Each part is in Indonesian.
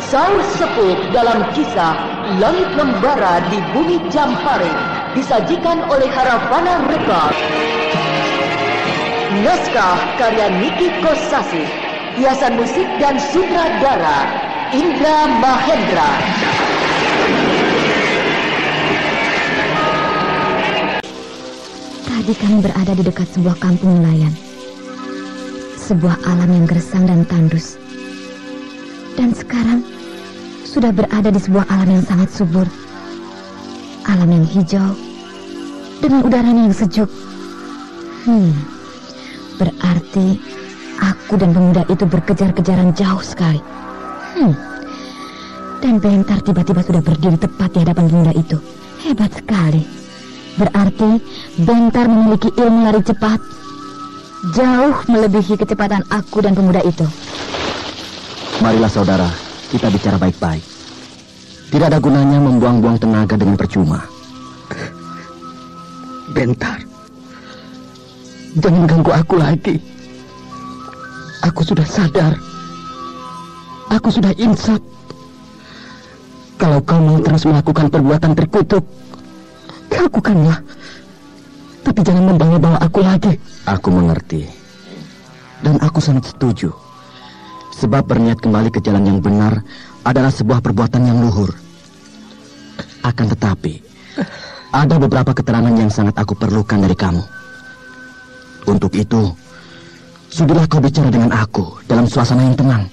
Saur Sepuh dalam kisah Langit Membara di Bumi Jampare disajikan oleh Haravana Record. Naskah karya Niki Kosasih, hiasan musik dan sutradara Indra Mahendra. Tadi kami berada di dekat sebuah kampung nelayan. Sebuah alam yang gersang dan tandus. Dan sekarang sudah berada di sebuah alam yang sangat subur. Alam yang hijau dengan udaranya yang sejuk. Berarti aku dan pemuda itu berkejar-kejaran jauh sekali. Dan Bentar tiba-tiba sudah berdiri tepat di hadapan pemuda itu. Hebat sekali. Berarti Bentar memiliki ilmu lari cepat, jauh melebihi kecepatan aku dan pemuda itu. Marilah saudara, kita bicara baik-baik. Tidak ada gunanya membuang-buang tenaga dengan percuma. Bentar, jangan ganggu aku lagi. Aku sudah sadar. Aku sudah insaf. Kalau kau mau terus melakukan perbuatan terkutuk, lakukanlah. Tapi jangan membawa-bawa aku lagi. Aku mengerti. Dan aku sangat setuju. Sebab berniat kembali ke jalan yang benar adalah sebuah perbuatan yang luhur. Akan tetapi, ada beberapa keterangan yang sangat aku perlukan dari kamu. Untuk itu, sudahlah kau bicara dengan aku dalam suasana yang tenang.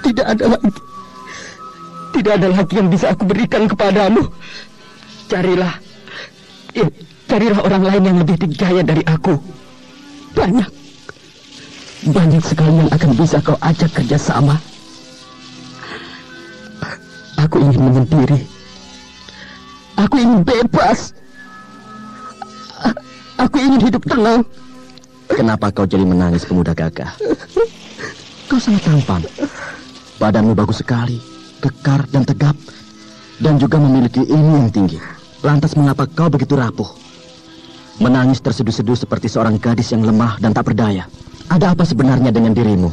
Tidak ada lagi yang bisa aku berikan kepadamu. Carilah orang lain yang lebih dikdaya dari aku. Banyak sekali yang akan bisa kau ajak kerjasama. Aku ingin menyendiri. Aku ingin bebas. Aku ingin hidup tenang. Kenapa kau jadi menangis, pemuda gagah? Kau sangat tampan. Badanmu bagus sekali, kekar dan tegap, dan juga memiliki ilmu yang tinggi. Lantas mengapa kau begitu rapuh? Menangis terseduh-seduh seperti seorang gadis yang lemah dan tak berdaya. Ada apa sebenarnya dengan dirimu?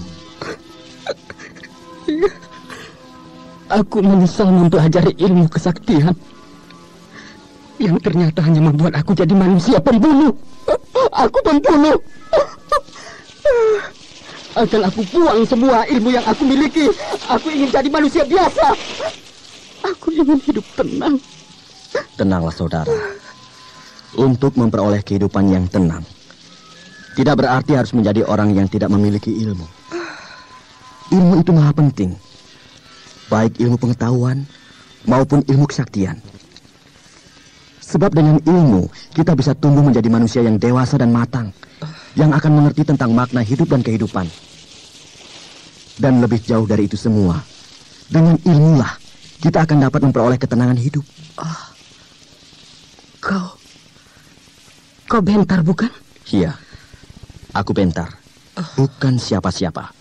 Aku menyesal mempelajari ilmu kesaktian yang ternyata hanya membuat aku jadi manusia pembunuh. Aku pembunuh. Akan aku buang semua ilmu yang aku miliki. Aku ingin jadi manusia biasa. Aku ingin hidup tenang. Tenanglah saudara. Untuk memperoleh kehidupan yang tenang, tidak berarti harus menjadi orang yang tidak memiliki ilmu. Ilmu itu maha penting. Baik ilmu pengetahuan maupun ilmu kesaktian. Sebab dengan ilmu, kita bisa tumbuh menjadi manusia yang dewasa dan matang, yang akan mengerti tentang makna hidup dan kehidupan. Dan lebih jauh dari itu semua, dengan ilmulah kita akan dapat memperoleh ketenangan hidup. Kau Bentar, bukan? Iya, aku Bentar, bukan siapa-siapa.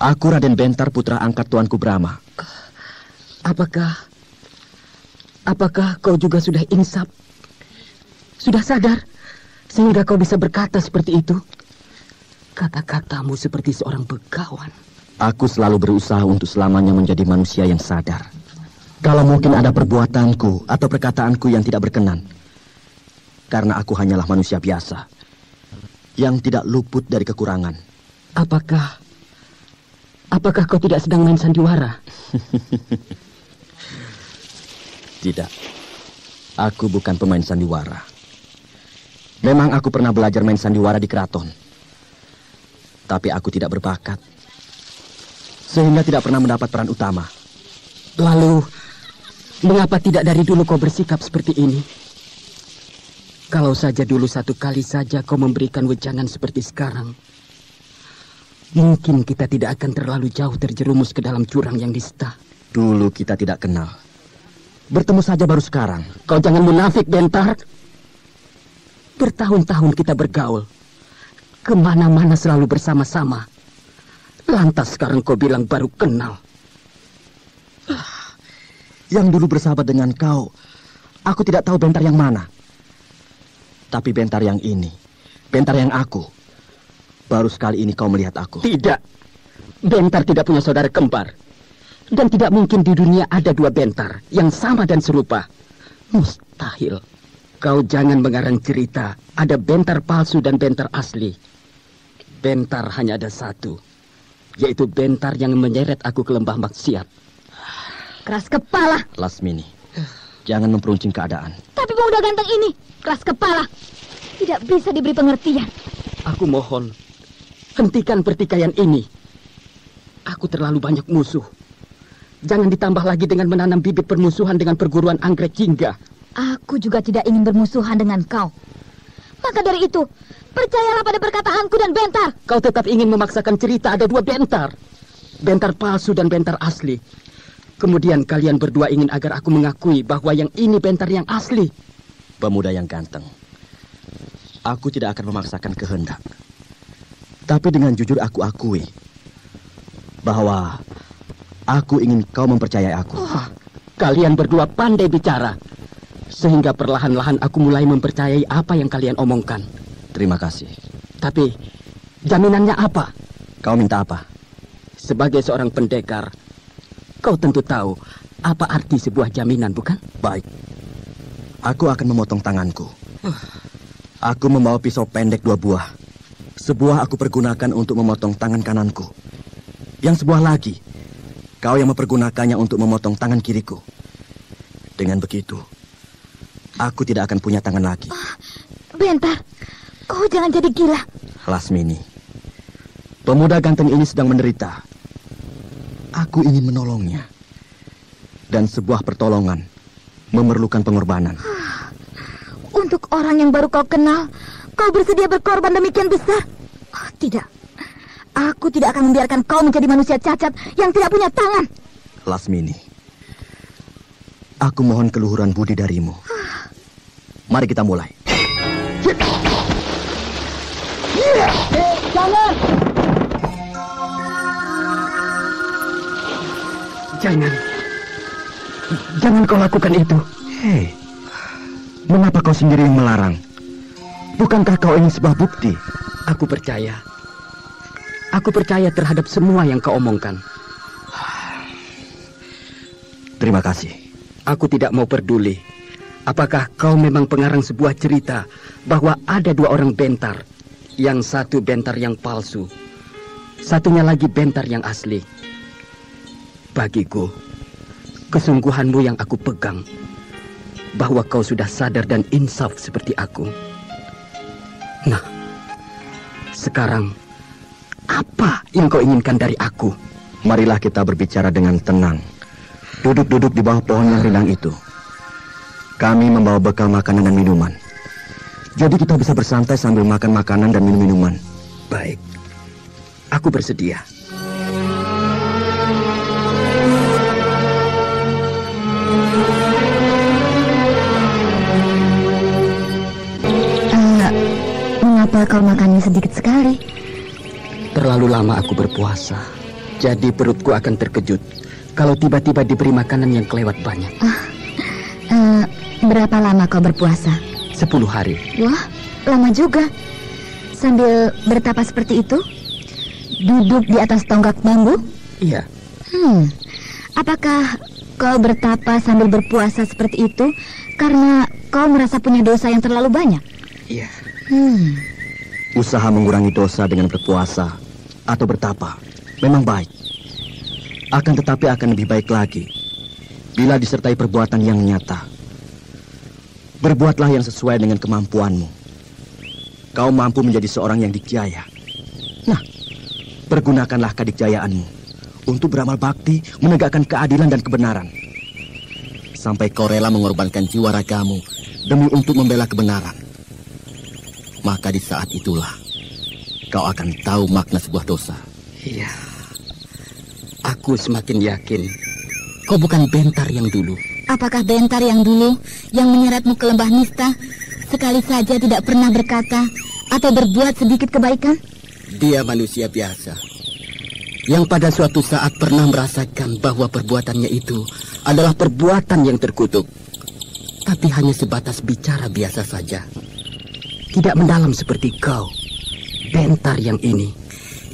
Aku Raden Bentar, putra angkat Tuanku Brahma. Apakah kau juga sudah insaf? Sudah sadar? Sehingga kau bisa berkata seperti itu? Kata-katamu seperti seorang begawan. Aku selalu berusaha untuk selamanya menjadi manusia yang sadar. Kalau mungkin ada perbuatanku atau perkataanku yang tidak berkenan, karena aku hanyalah manusia biasa yang tidak luput dari kekurangan. Apakah kau tidak sedang main sandiwara? Tidak. Aku bukan pemain sandiwara. Memang aku pernah belajar main sandiwara di keraton. Tapi aku tidak berbakat. Sehingga tidak pernah mendapat peran utama. Lalu, mengapa tidak dari dulu kau bersikap seperti ini? Kalau saja dulu satu kali saja kau memberikan wejangan seperti sekarang, mungkin kita tidak akan terlalu jauh terjerumus ke dalam jurang yang nista. Dulu kita tidak kenal. Bertemu saja baru sekarang. Kau jangan munafik, Bentar. Bertahun-tahun kita bergaul. Kemana-mana selalu bersama-sama. Lantas sekarang kau bilang baru kenal. Yang dulu bersahabat dengan kau, aku tidak tahu Bentar yang mana. Tapi Bentar yang ini, Bentar yang aku, baru sekali ini kau melihat aku. Tidak. Bentar tidak punya saudara kembar. Dan tidak mungkin di dunia ada dua Bentar yang sama dan serupa. Mustahil. Kau jangan mengarang cerita ada Bentar palsu dan Bentar asli. Bentar hanya ada satu, yaitu Bentar yang menyeret aku ke lembah maksiat. Keras kepala. Lasmini, jangan memperuncing keadaan. Tapi pemuda ganteng ini keras kepala. Tidak bisa diberi pengertian. Aku mohon, hentikan pertikaian ini. Aku terlalu banyak musuh. Jangan ditambah lagi dengan menanam bibit permusuhan dengan perguruan anggrek jingga. Aku juga tidak ingin bermusuhan dengan kau. Maka dari itu, percayalah pada perkataanku dan Bentar. Kau tetap ingin memaksakan cerita ada dua Bentar. Bentar palsu dan Bentar asli. Kemudian kalian berdua ingin agar aku mengakui bahwa yang ini Bentar yang asli. Pemuda yang ganteng, aku tidak akan memaksakan kehendak. Tapi dengan jujur aku akui bahwa aku ingin kau mempercayai aku. Kalian berdua pandai bicara. Sehingga perlahan-lahan aku mulai mempercayai apa yang kalian omongkan. Terima kasih. Tapi jaminannya apa? Kau minta apa? Sebagai seorang pendekar, kau tentu tahu apa arti sebuah jaminan, bukan? Baik. Aku akan memotong tanganku. Aku membawa pisau pendek 2 buah. Sebuah aku pergunakan untuk memotong tangan kananku. Yang sebuah lagi, kau yang mempergunakannya untuk memotong tangan kiriku. Dengan begitu, aku tidak akan punya tangan lagi. Bentar, kau jangan jadi gila. Lasmini, pemuda ganteng ini sedang menderita. Aku ingin menolongnya. Dan sebuah pertolongan memerlukan pengorbanan. Untuk orang yang baru kau kenal, kau bersedia berkorban demikian besar? Oh, tidak. Aku tidak akan membiarkan kau menjadi manusia cacat yang tidak punya tangan. Lasmini, aku mohon keluhuran budi darimu. Mari kita mulai. Jangan! Jangan kau lakukan itu. Hei, mengapa kau sendiri yang melarang? Bukankah kau ingin sebuah bukti? Aku percaya. Aku percaya terhadap semua yang kau omongkan. Terima kasih. Aku tidak mau peduli. Apakah kau memang pengarang sebuah cerita bahwa ada 2 orang Bentar? Yang satu Bentar yang palsu, satunya lagi Bentar yang asli. Bagiku, kesungguhanmu yang aku pegang, bahwa kau sudah sadar dan insaf seperti aku. Nah, sekarang apa yang kau inginkan dari aku? Marilah kita berbicara dengan tenang. Duduk-duduk di bawah pohon yang rindang itu. Kami membawa bekal makanan dan minuman. Jadi kita bisa bersantai sambil makan makanan dan minum minuman. Baik, aku bersedia. Mengapa kau makannya sedikit sekali? Terlalu lama aku berpuasa. Jadi perutku akan terkejut kalau tiba-tiba diberi makanan yang kelewat banyak. Berapa lama kau berpuasa? 10 hari. Wah, lama juga. Sambil bertapa seperti itu? Duduk di atas tonggak bambu? Iya. Apakah kau bertapa sambil berpuasa seperti itu karena kau merasa punya dosa yang terlalu banyak? Iya. Usaha mengurangi dosa dengan berpuasa atau bertapa memang baik. Akan tetapi akan lebih baik lagi bila disertai perbuatan yang nyata. Berbuatlah yang sesuai dengan kemampuanmu. Kau mampu menjadi seorang yang dikjaya. Nah, pergunakanlah kedikjayaanmu untuk beramal bakti, menegakkan keadilan dan kebenaran. Sampai kau rela mengorbankan jiwa ragamu demi untuk membela kebenaran. Maka di saat itulah kau akan tahu makna sebuah dosa. Iya. Aku semakin yakin kau bukan Bentar yang dulu. Apakah Bentar yang dulu yang menyeretmu ke lembah Nista sekali saja tidak pernah berkata atau berbuat sedikit kebaikan? Dia manusia biasa yang pada suatu saat pernah merasakan bahwa perbuatannya itu adalah perbuatan yang terkutuk. Tapi hanya sebatas bicara biasa saja. Tidak mendalam seperti kau, Bentar yang ini,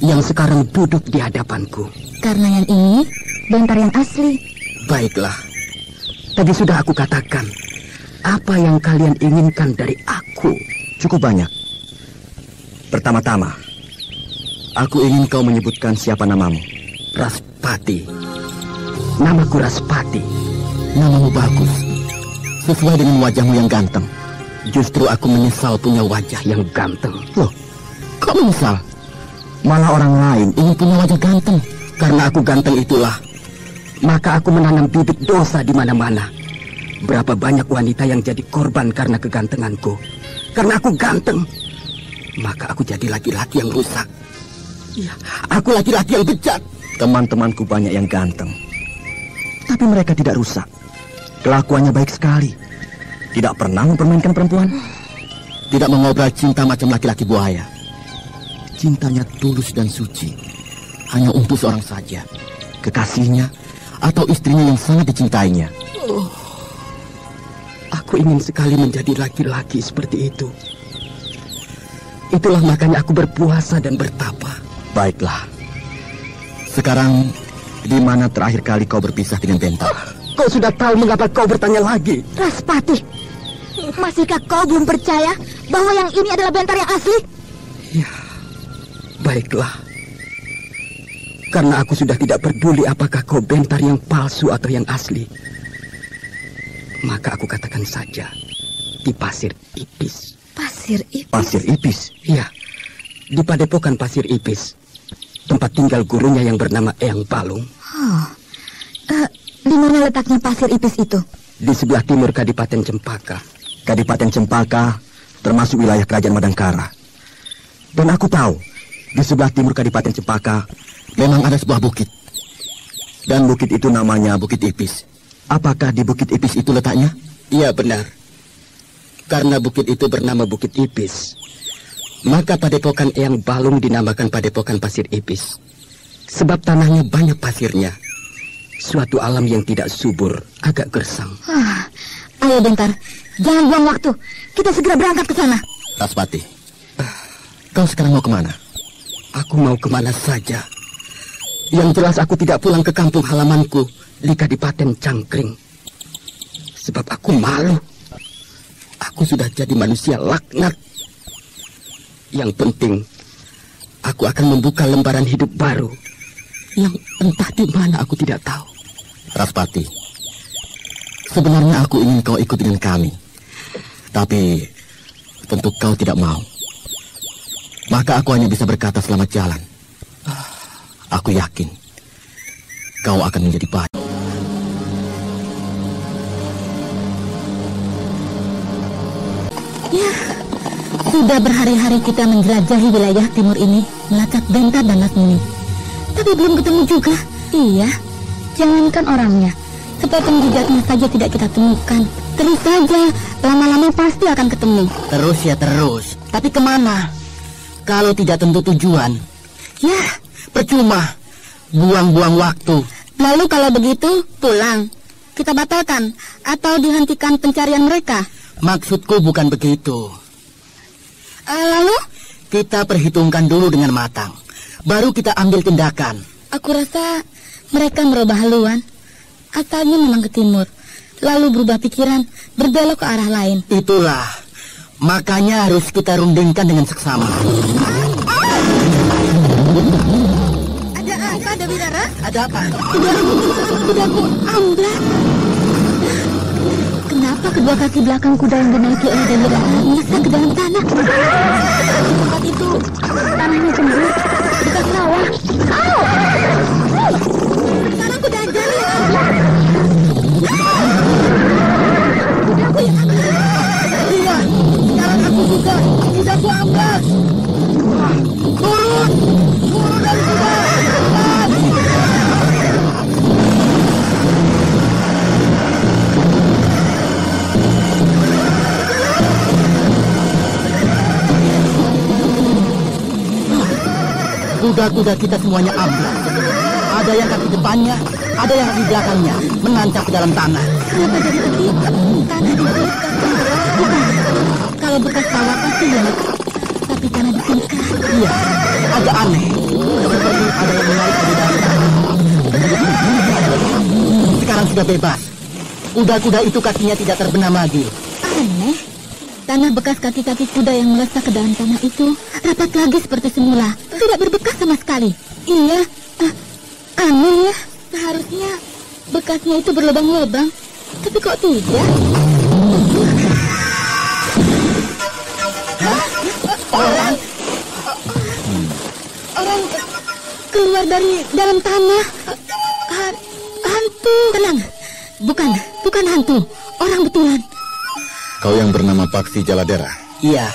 yang sekarang duduk di hadapanku. Karena yang ini Bentar yang asli. Baiklah. Tadi sudah aku katakan, apa yang kalian inginkan dari aku? Cukup banyak. Pertama-tama, aku ingin kau menyebutkan siapa namamu. Raspati. Namaku Raspati. Namamu bagus, sesuai dengan wajahmu yang ganteng. Justru aku menyesal punya wajah yang ganteng. Loh, kok menyesal? Malah orang lain ingin punya wajah ganteng. Karena aku ganteng itulah, maka aku menanam bibit dosa di mana-mana. Berapa banyak wanita yang jadi korban karena kegantenganku. Karena aku ganteng, maka aku jadi laki-laki yang rusak. Iya, aku laki-laki yang bejat. Teman-temanku banyak yang ganteng, tapi mereka tidak rusak. Kelakuannya baik sekali. Tidak pernah mempermainkan perempuan. Tidak mengobrol cinta macam laki-laki buaya. Cintanya tulus dan suci, hanya untuk seorang saja, kekasihnya atau istrinya yang sangat dicintainya. Aku ingin sekali menjadi laki-laki seperti itu. Itulah makanya aku berpuasa dan bertapa. Baiklah. Sekarang, di mana terakhir kali kau berpisah dengan Bentar? Kau sudah tahu mengapa kau bertanya lagi? Raspati, masihkah kau belum percaya bahwa yang ini adalah Bentar yang asli? Ya, baiklah. Karena aku sudah tidak peduli apakah kau Bentar yang palsu atau yang asli, maka aku katakan saja, di Pasir Ipis. Pasir Ipis? Pasir Ipis? Iya, di Padepokan Pasir Ipis, tempat tinggal gurunya yang bernama Eyang Balung. Di mana letaknya Pasir Ipis itu? Di sebelah timur Kadipaten Cempaka. Kadipaten Cempaka termasuk wilayah Kerajaan Madangkara. Dan aku tahu, di sebelah timur Kadipaten Cempaka memang ada sebuah bukit. Dan bukit itu namanya Bukit Ipis. Apakah di Bukit Ipis itu letaknya? Iya, benar. Karena bukit itu bernama Bukit Ipis, maka Padepokan Eyang Balung dinamakan Padepokan Pasir Ipis. Sebab tanahnya banyak pasirnya. Suatu alam yang tidak subur, agak gersang. Ayo Bentar, jangan buang waktu. Kita segera berangkat ke sana. Raspati, kau sekarang mau kemana? Aku mau kemana saja. Yang jelas aku tidak pulang ke kampung halamanku di Kadipaten Cangkring. Sebab aku malu. Aku sudah jadi manusia laknat. Yang penting, aku akan membuka lembaran hidup baru yang entah di mana aku tidak tahu. Raspati, sebenarnya aku ingin kau ikut dengan kami. Tapi tentu kau tidak mau. Maka aku hanya bisa berkata selamat jalan. Aku yakin kau akan menjadi baik. Ya, sudah berhari-hari kita menjelajahi wilayah timur ini, melacak Bentar dan Lasmini. Tapi belum ketemu juga. Iya, jangankan orangnya, sepotong jejaknya saja tidak kita temukan. Terus saja, lama-lama pasti akan ketemu. Terus ya terus. Tapi kemana? Kalau tidak tentu tujuan, ya percuma, buang-buang waktu. Lalu kalau begitu, pulang. Kita batalkan atau dihentikan pencarian mereka. Maksudku bukan begitu. Lalu? Kita perhitungkan dulu dengan matang, baru kita ambil tindakan. Aku rasa mereka merubah haluan. Asalnya memang ke timur, lalu berubah pikiran, berbelok ke arah lain. Itulah, makanya harus kita rundingkan dengan seksama. Ada apa, Dewi Rara? Ada apa? Kudaku amblas. Kenapa kedua kaki belakang kuda yang dinaiki oleh Dewi Rara nyesek ke dalam tanah? Tempat itu tanahnya cembur, dekat sawah. Sekarang kuda aja nih. Kudaku yang amblas. Iya, sekarang aku juga. Kudaku amblas. Turun dari kuda. Kuda-kuda kita semuanya amblas. Ada yang kaki depannya, ada yang kaki belakangnya, menancap ke dalam tanah. Kenapa jadi begitu? Tanah di bawah kaki berat. Kalau bekas sawah pasti ya. Tapi seperti tanah di tingkat. Iya, agak aneh. Seperti ada yang menarik dari dalam tanah. Sekarang sudah bebas. Kuda-kuda itu kakinya tidak terbenam lagi. Aneh. Tanah bekas kaki-kaki kuda yang melesak ke dalam tanah itu rapat lagi seperti semula. Tidak berbekas sama sekali. Iya, aneh ya. Seharusnya bekasnya itu berlubang-lubang. Tapi kok tidak? Orang keluar dari dalam tanah. Hantu. Tenang. Bukan hantu. Orang betulan. Kau yang bernama Paksi Jaladara? Iya,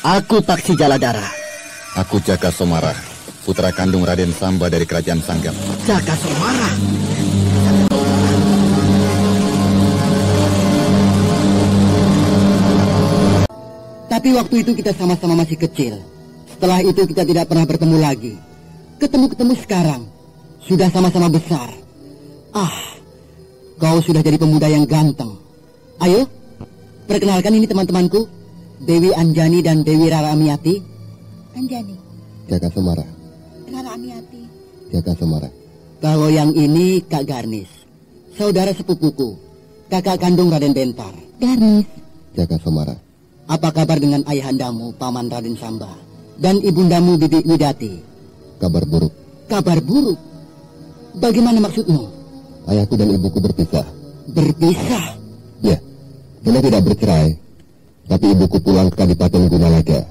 aku Paksi Jaladara. Aku Jaka Somara, putra kandung Raden Samba dari Kerajaan Sanggam. Jaka Somara? Tapi waktu itu kita sama-sama masih kecil. Setelah itu kita tidak pernah bertemu lagi. Ketemu-ketemu sekarang. Sudah sama-sama besar. Kau sudah jadi pemuda yang ganteng. Ayo, perkenalkan ini teman-temanku. Dewi Anjani dan Dewi Rara Amiati. Anjani. Jaka Somara. Rara Amiati. Jaka Somara. Kalau yang ini Kak Garnis. Saudara sepupuku. Kakak kandung Raden Bentar. Garnis. Jaka Somara. Apa kabar dengan ayahandamu, Paman Raden Samba? Dan ibundamu, Bibi Widati? Kabar buruk. Kabar buruk? Bagaimana maksudmu? Ayahku dan ibuku berpisah. Berpisah? Ya, kami tidak bercerai. Tapi ibuku pulang ke Kadipaten Gunalaga.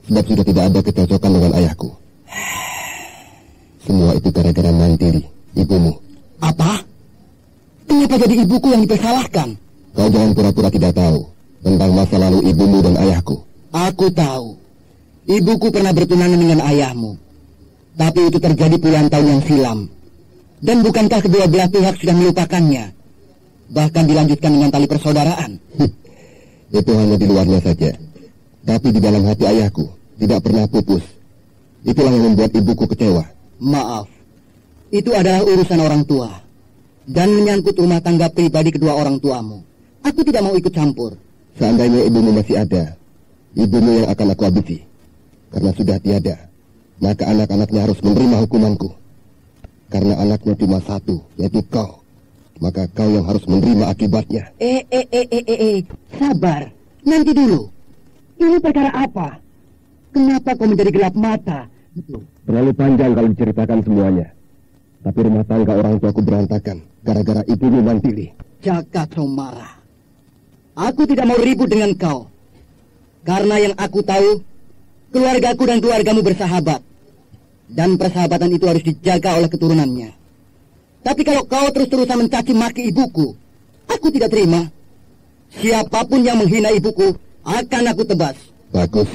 Sebab sudah tidak ada kecocokan dengan ayahku. Semua itu gara-gara Mantiri, ibumu. Apa? Kenapa jadi ibuku yang dipersalahkan? Kau jangan pura-pura tidak tahu tentang masa lalu ibumu dan ayahku. Aku tahu. Ibuku pernah bertunangan dengan ayahmu. Tapi itu terjadi puluhan tahun yang silam. Dan bukankah kedua belah pihak sudah melupakannya? Bahkan dilanjutkan dengan tali persaudaraan. Itu hanya di luarnya saja. Tapi di dalam hati ayahku tidak pernah pupus. Itulah yang membuat ibuku kecewa. Maaf. Itu adalah urusan orang tua. Dan menyangkut rumah tangga pribadi kedua orang tuamu. Aku tidak mau ikut campur. Seandainya ibumu masih ada, ibumu yang akan aku habisi. Karena sudah tiada, maka anak-anaknya harus menerima hukumanku. Karena anaknya cuma satu, yaitu kau. Maka kau yang harus menerima akibatnya. Sabar, nanti dulu. Ini perkara apa? Kenapa kau menjadi gelap mata? Terlalu panjang kalau diceritakan semuanya. Tapi rumah tangga orang tuaku berantakan gara-gara ibumu Mantili. Jaka Somara, aku tidak mau ribut dengan kau. Karena yang aku tahu, keluargaku dan keluargamu bersahabat. Dan persahabatan itu harus dijaga oleh keturunannya. Tapi kalau kau terus-terusan mencaci maki ibuku, aku tidak terima. Siapapun yang menghina ibuku, akan aku tebas. Bagus.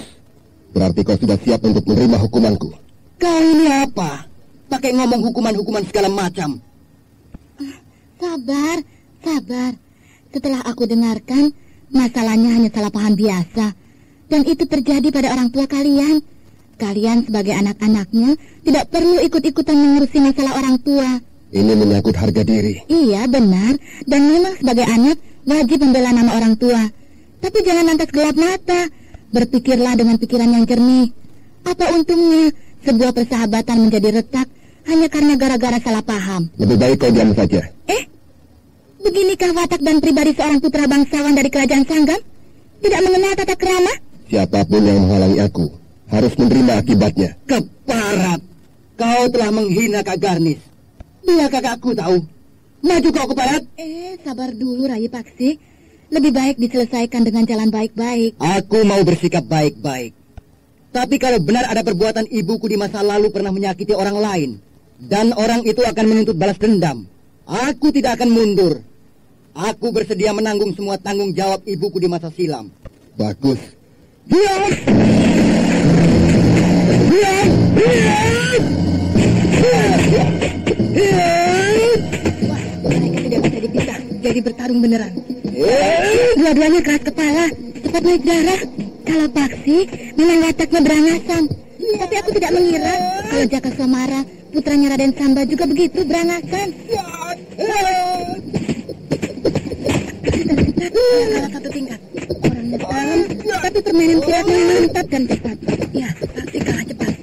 Berarti kau sudah siap untuk menerima hukumanku. Kau ini apa? Pakai ngomong hukuman-hukuman segala macam. Sabar. Setelah aku dengarkan, masalahnya hanya salah paham biasa. Dan itu terjadi pada orang tua kalian. Kalian sebagai anak-anaknya tidak perlu ikut-ikutan mengurusi masalah orang tua. Ini menyangkut harga diri. Iya, benar. Dan memang sebagai anak, wajib membela nama orang tua. Tapi jangan lantas gelap mata. Berpikirlah dengan pikiran yang jernih. Apa untungnya sebuah persahabatan menjadi retak hanya karena gara-gara salah paham? Lebih baik kau diam saja. Beginikah watak dan pribadi seorang putra bangsawan dari Kerajaan Sanggam? Tidak mengenal tata krama? Siapapun yang menghalangi aku harus menerima akibatnya. Keparat, kau telah menghina Kak Garnis. Dia kakakku tahu. Maju kau Keparat. Sabar dulu Rai Paksi. Lebih baik diselesaikan dengan jalan baik-baik. Aku mau bersikap baik-baik. Tapi kalau benar ada perbuatan ibuku di masa lalu pernah menyakiti orang lain, dan orang itu akan menuntut balas dendam, aku tidak akan mundur. Aku bersedia menanggung semua tanggung jawab ibuku di masa silam. Bagus. Diam! Mereka tidak bisa dipisah, jadi bertarung beneran. Dua-duanya keras kepala, cepat naik darah. Kalau Paksi, memang wataknya berangasan. Tapi aku tidak mengira kalau Jaka Somara, putranya Raden Samba juga begitu berangasan. Salah satu tingkat, orang dalam, tapi permainan silatnya mantap dan cepat. Ya, pasti kalah cepat.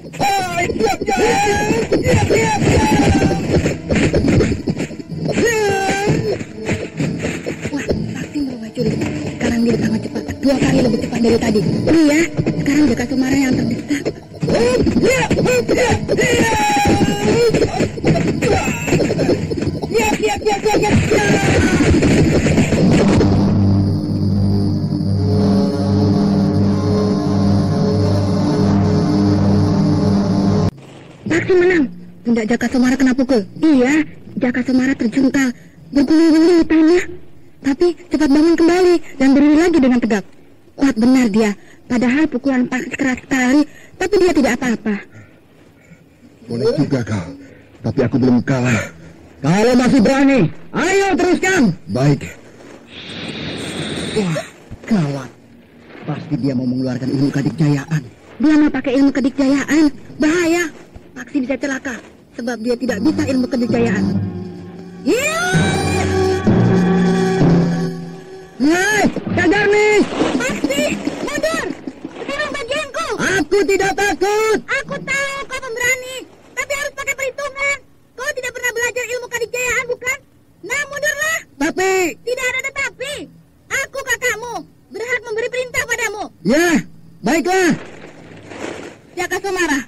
Wah, pasti merubah jurus. Sekarang dia sangat cepat, 2 kali lebih cepat dari tadi. Iya, sekarang Jaka Sumara yang terdesak. Paksi menang. Pundak Jaka Sumara kena pukul. Iya, Jaka Sumara terjungkal, berguling-guling di tanah. Tapi cepat bangun kembali dan berdiri lagi dengan tegak. Kuat benar dia. Padahal pukulan Paksi keras sekali, tapi dia tidak apa-apa. Boleh juga kau, tapi aku belum kalah. Kalau masih berani, ayo teruskan. Baik. Wah, gawat. Pasti dia mau mengeluarkan ilmu kadikjayaan. Dia mau pakai ilmu kedikjayaan. Bahaya. Paksi bisa celaka, sebab dia tidak bisa ilmu kedikjayaan. Hei, Kak Garnis! Paksi, mundur! Sekarang bagianku. Aku tidak takut. Aku tahu kau pemberani, tapi harus pakai perhitungan. Kau tidak pernah belajar ilmu kadikjayaan, bukan? Nah, mundurlah. Tapi... Tidak ada tetapi. Aku kakakmu, berhak memberi perintah padamu. Ya, baiklah. Jaka Sumara,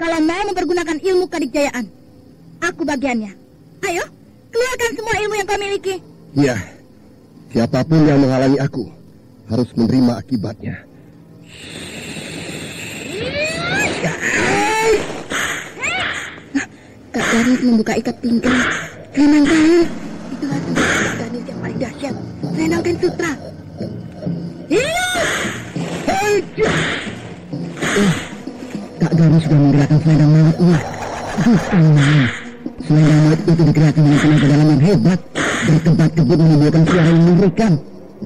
kalau mau mempergunakan ilmu kadikjayaan, aku bagiannya. Ayo, keluarkan semua ilmu yang kau miliki. Ya, siapapun yang menghalangi aku harus menerima akibatnya. Kak Garnis membuka ikat pinggang. Selendang kain. Itulah senjata Kak Garnis yang paling dahsyat. Selendang kain sutra. Kak Garnis sudah menggerakkan selendang mautnya. Bukan, selendang maut itu digerakkan dengan tenaga dalam yang hebat. Berkebat-kebut menimbulkan suara yang mengerikan.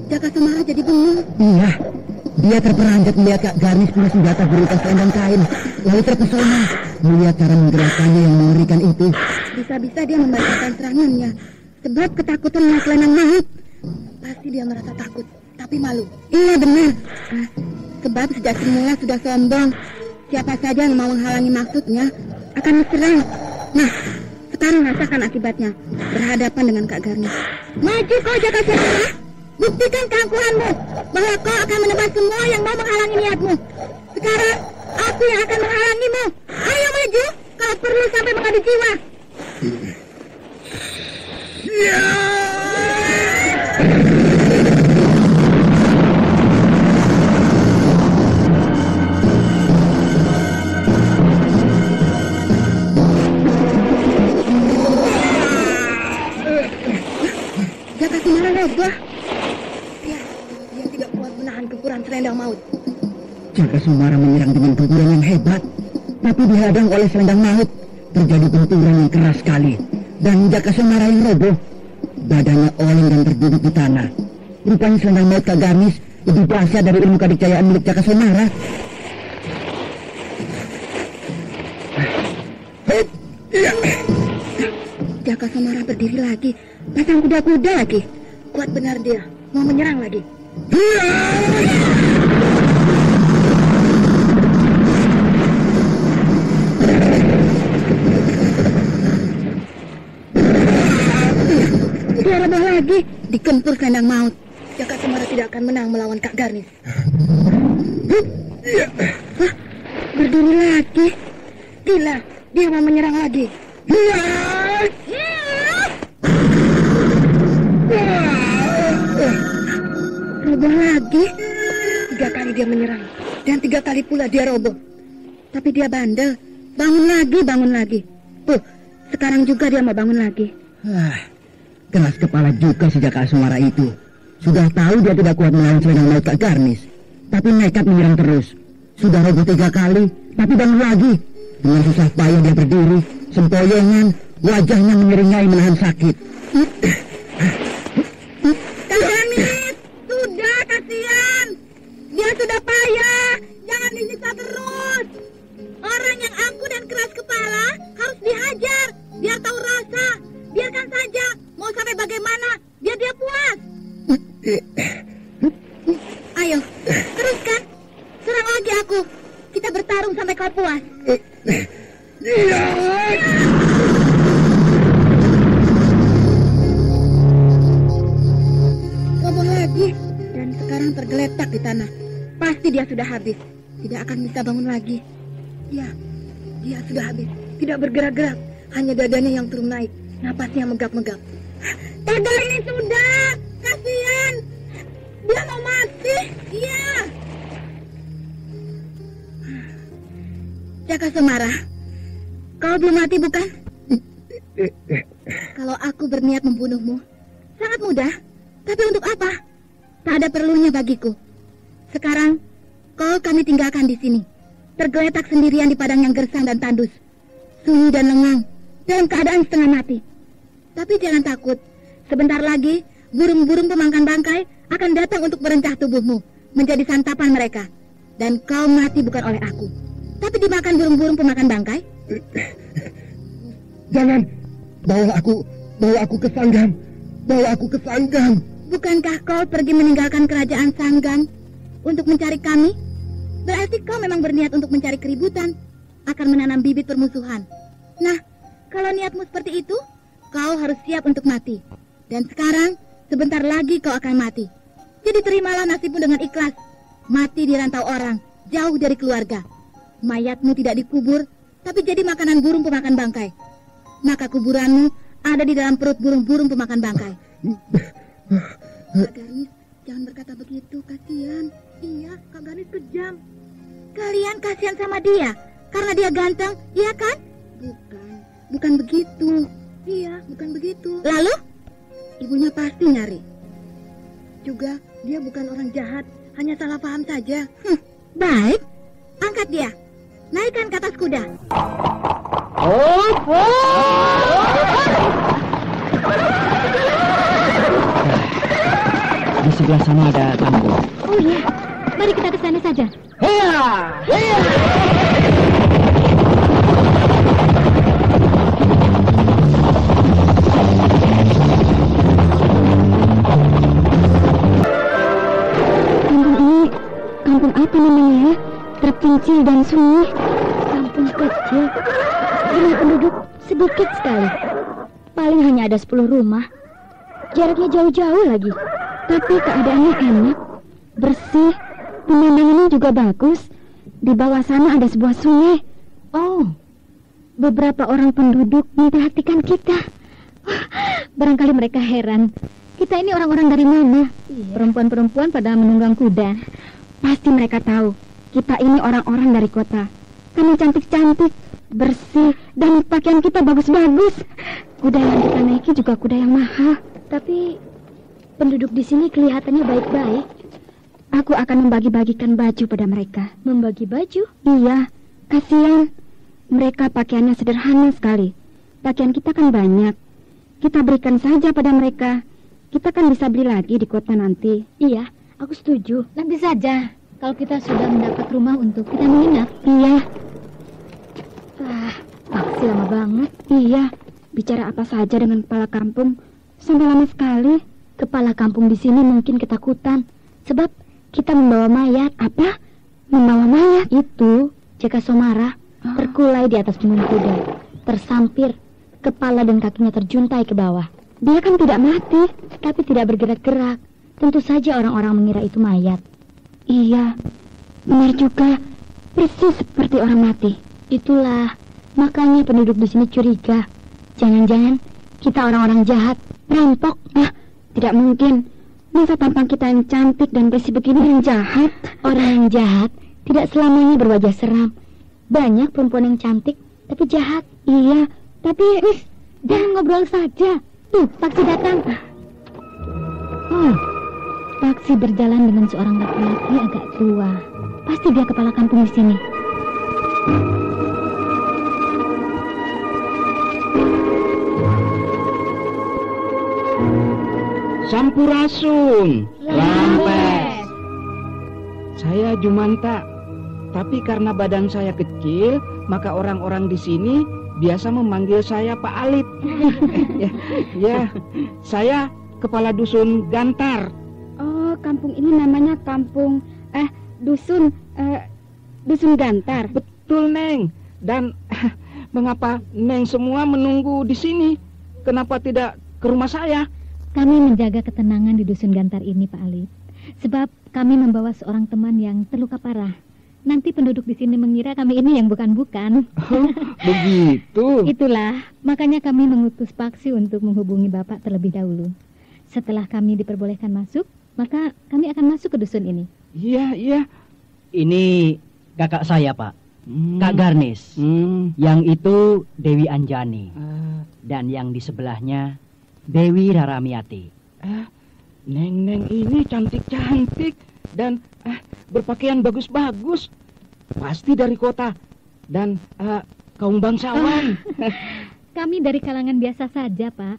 Jaka Sumara jadi bengong. Iya, dia terperanjat melihat Kak Garnis punya senjata berupa selendang kain. Lalu terpesona melihat cara menggerakkannya yang mengerikan itu. Bisa-bisa dia membatalkan serangannya. Sebab ketakutan melihat selendang maut. Pasti dia merasa takut, tapi malu. Iya benar. Sebab sejak semula sudah sombong. Siapa saja yang mau menghalangi maksudnya akan diserang. Nah, sekarang rasakan akibatnya. Berhadapan dengan Kak Garnis. Maju kau Jaka Sumara. Buktikan keangkuhanmu bahwa kau akan menebas semua yang mau menghalangi niatmu. Sekarang aku yang akan menghalangimu. Ayo maju. Kau perlu sampai mengadu jiwa. Jaka Sumara roboh. Dia tidak kuat menahan gempuran selendang maut. Jaka Sumara menyerang dengan gempuran yang hebat, tapi dihadang oleh selendang maut. Terjadi benturan yang keras sekali, dan Jaka Sumara yang roboh. Badannya oleng dan terduduk di tanah. Rupanya selendang maut Kak Garnis lebih dahsyat dari ilmu kadikjayaan milik Jaka Sumara. Jaka Sumara berdiri lagi, pasang kuda-kuda lagi. Kuat benar dia, mau menyerang lagi. Dia rebah lagi, digempur selendang maut. Jaka Sumara tidak akan menang melawan Kak Garnis. Hah? Berdiri lagi. Gila, dia mau menyerang lagi. Roboh lagi. 3 kali dia menyerang, dan 3 kali pula dia roboh. Tapi dia bandel, bangun lagi. Sekarang juga dia mau bangun lagi. Keras kepala juga si Jaka Sumara itu. Sudah tahu dia tidak kuat melawan selendang maut Kak Garnis, tapi nekat menyerang terus. Sudah roboh 3 kali, tapi bangun lagi. Dengan susah payah dia berdiri, sempoyongan, wajahnya menyeringai menahan sakit. Kak Garnis, sudah kasihan. Dia sudah payah, jangan disiksa terus. Orang yang angkuh dan keras kepala harus dihajar, biar tahu rasa. Biarkan saja, mau sampai bagaimana, biar dia puas. Ayo, di tanah. Pasti dia sudah habis. Tidak akan bisa bangun lagi. Dia sudah habis. Tidak bergerak-gerak. Hanya dadanya yang turun naik. Napasnya megap-megap. Tegar ini sudah. Kasihan. Dia mau mati. Iya. Jaka Semara, kau belum mati bukan? Kalau aku berniat membunuhmu, sangat mudah. Tapi untuk apa? Tak ada perlunya bagiku. Sekarang, kau kami tinggalkan di sini. Tergeletak sendirian di padang yang gersang dan tandus. Sunyi dan lengang, dalam keadaan setengah mati. Tapi jangan takut. Sebentar lagi, burung-burung pemangkan bangkai akan datang untuk merencah tubuhmu, menjadi santapan mereka. Dan kau mati bukan oleh aku, tapi dimakan burung-burung pemakan bangkai. Jangan, bawa aku ke Sanggan. Bawa aku ke Sanggan. Bukankah kau pergi meninggalkan kerajaan Sanggan untuk mencari kami? Berarti kau memang berniat untuk mencari keributan, akan menanam bibit permusuhan. Nah, kalau niatmu seperti itu, kau harus siap untuk mati. Dan sekarang, sebentar lagi kau akan mati. Jadi terimalah nasibmu dengan ikhlas. Mati di rantau orang, jauh dari keluarga. Mayatmu tidak dikubur, tapi jadi makanan burung pemakan bangkai. Maka kuburanmu ada di dalam perut burung-burung pemakan bangkai. Kak Garnis, jangan berkata begitu, kasihan. Iya, Kak Garnis kejam. Kalian kasihan sama dia karena dia ganteng, iya kan? Bukan begitu. Iya, bukan begitu. Lalu? Ibunya pasti nyari. Juga dia bukan orang jahat, hanya salah paham saja. Baik, angkat dia. Naikkan ke atas kuda. Di sebelah sana ada kampung. Oh iya, mari kita ke sana saja. Kampung apa namanya? Terpencil dan sunyi. Kampung kecil dengan penduduk sedikit sekali. Paling hanya ada 10 rumah. Jaraknya jauh-jauh lagi. Tapi keadaannya enak, bersih. Pemandangannya juga bagus. Di bawah sana ada sebuah sungai. Oh, beberapa orang penduduk memperhatikan kita. Barangkali mereka heran. Kita ini orang-orang dari mana? Perempuan-perempuan pada menunggang kuda. Pasti mereka tahu kita ini orang-orang dari kota. Kami cantik-cantik, bersih, dan pakaian kita bagus-bagus. Kuda yang kita naiki juga kuda yang mahal. Tapi penduduk di sini kelihatannya baik-baik. Aku akan membagi-bagikan baju pada mereka. Membagi baju? Iya, kasihan. Mereka pakaiannya sederhana sekali. Pakaian kita kan banyak. Kita berikan saja pada mereka. Kita kan bisa beli lagi di kota nanti. Iya, aku setuju. Nanti saja, kalau kita sudah mendapat rumah untuk kita menginap. Iya. Masih lama banget. Iya, bicara apa saja dengan kepala kampung sampai lama sekali. Kepala kampung di sini mungkin ketakutan sebab kita membawa mayat. Apa? Membawa mayat? Itu Jaka Somara terkulai di atas punggung kuda, tersampir, kepala dan kakinya terjuntai ke bawah. Dia kan tidak mati, tapi tidak bergerak-gerak. Tentu saja orang-orang mengira itu mayat. Iya, benar juga, persis seperti orang mati. Itulah, makanya penduduk di sini curiga. Jangan-jangan kita orang-orang jahat, perampok. Nah, tidak mungkin. Masa tampang kita yang cantik dan bersih begini yang jahat? Orang yang jahat tidak selamanya berwajah seram. Banyak perempuan yang cantik tapi jahat. Iya, tapi jangan ngobrol saja. Tuh, taksi datang. Oh, taksi berjalan dengan seorang laki-laki agak tua. Pasti dia kepala kampung di sini. Sampurasun, Lampes. Saya Jumanta, tapi karena badan saya kecil, maka orang-orang di sini biasa memanggil saya Pak Alit. ya, saya kepala dusun Gantar. Oh, kampung ini namanya kampung dusun Gantar. Betul, Neng. Dan mengapa Neng semua menunggu di sini? Kenapa tidak ke rumah saya? Kami menjaga ketenangan di dusun Gantar ini, Pak Alit. Sebab kami membawa seorang teman yang terluka parah. Nanti penduduk di sini mengira kami ini yang bukan-bukan. Oh, begitu. Itulah, makanya kami mengutus Paksi untuk menghubungi Bapak terlebih dahulu. Setelah kami diperbolehkan masuk, maka kami akan masuk ke dusun ini. Iya. Ini kakak saya, Pak. Kak Garnis. Yang itu Dewi Anjani. Dan yang di sebelahnya Dewi Raramiati. Neng ini cantik-cantik dan berpakaian bagus-bagus. Pasti dari kota dan kaum bangsawan. Kami dari kalangan biasa saja, Pak.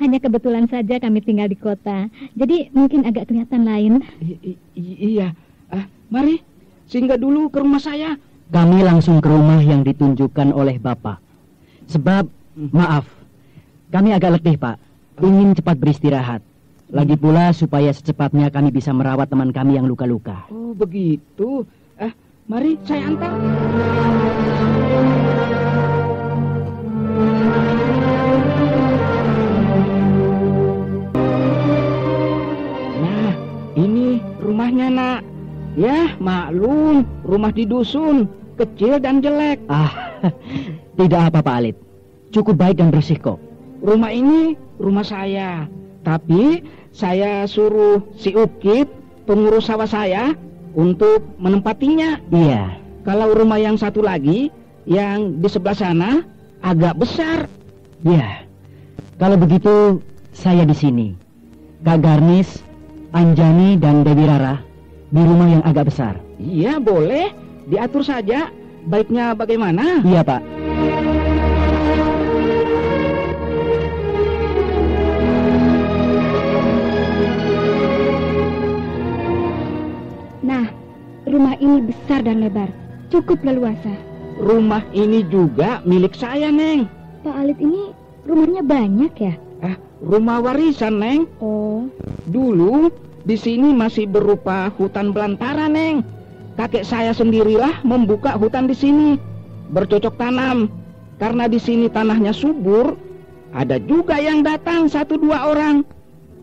Hanya kebetulan saja kami tinggal di kota. Jadi mungkin agak kelihatan lain. Iya. Mari singgah dulu ke rumah saya. Kami langsung ke rumah yang ditunjukkan oleh Bapak. Sebab, maaf, kami agak letih, Pak. Ingin cepat beristirahat. Lagi pula supaya secepatnya kami bisa merawat teman kami yang luka-luka. Oh, begitu. Mari saya antar. Nah, ini rumahnya, Nak. Ya, maklum, rumah di dusun, kecil dan jelek. Tidak apa, Pak Alit. Cukup baik dan bersih kok. Rumah ini rumah saya. Tapi saya suruh si Ukit, pengurus sawah saya, untuk menempatinya. Iya. Kalau rumah yang satu lagi, yang di sebelah sana, agak besar. Iya. Kalau begitu, saya di sini. Kak Garnis, Anjani, dan Dewi Rara di rumah yang agak besar. Iya, boleh. Diatur saja. Baiknya bagaimana? Iya, Pak. Nah, rumah ini besar dan lebar. Cukup leluasa. Rumah ini juga milik saya, Neng. Pak Alit ini rumahnya banyak ya? Rumah warisan, Neng. Oh. Dulu di sini masih berupa hutan belantara, Neng. Kakek saya sendirilah membuka hutan di sini, bercocok tanam. Karena di sini tanahnya subur, ada juga yang datang 1-2 orang.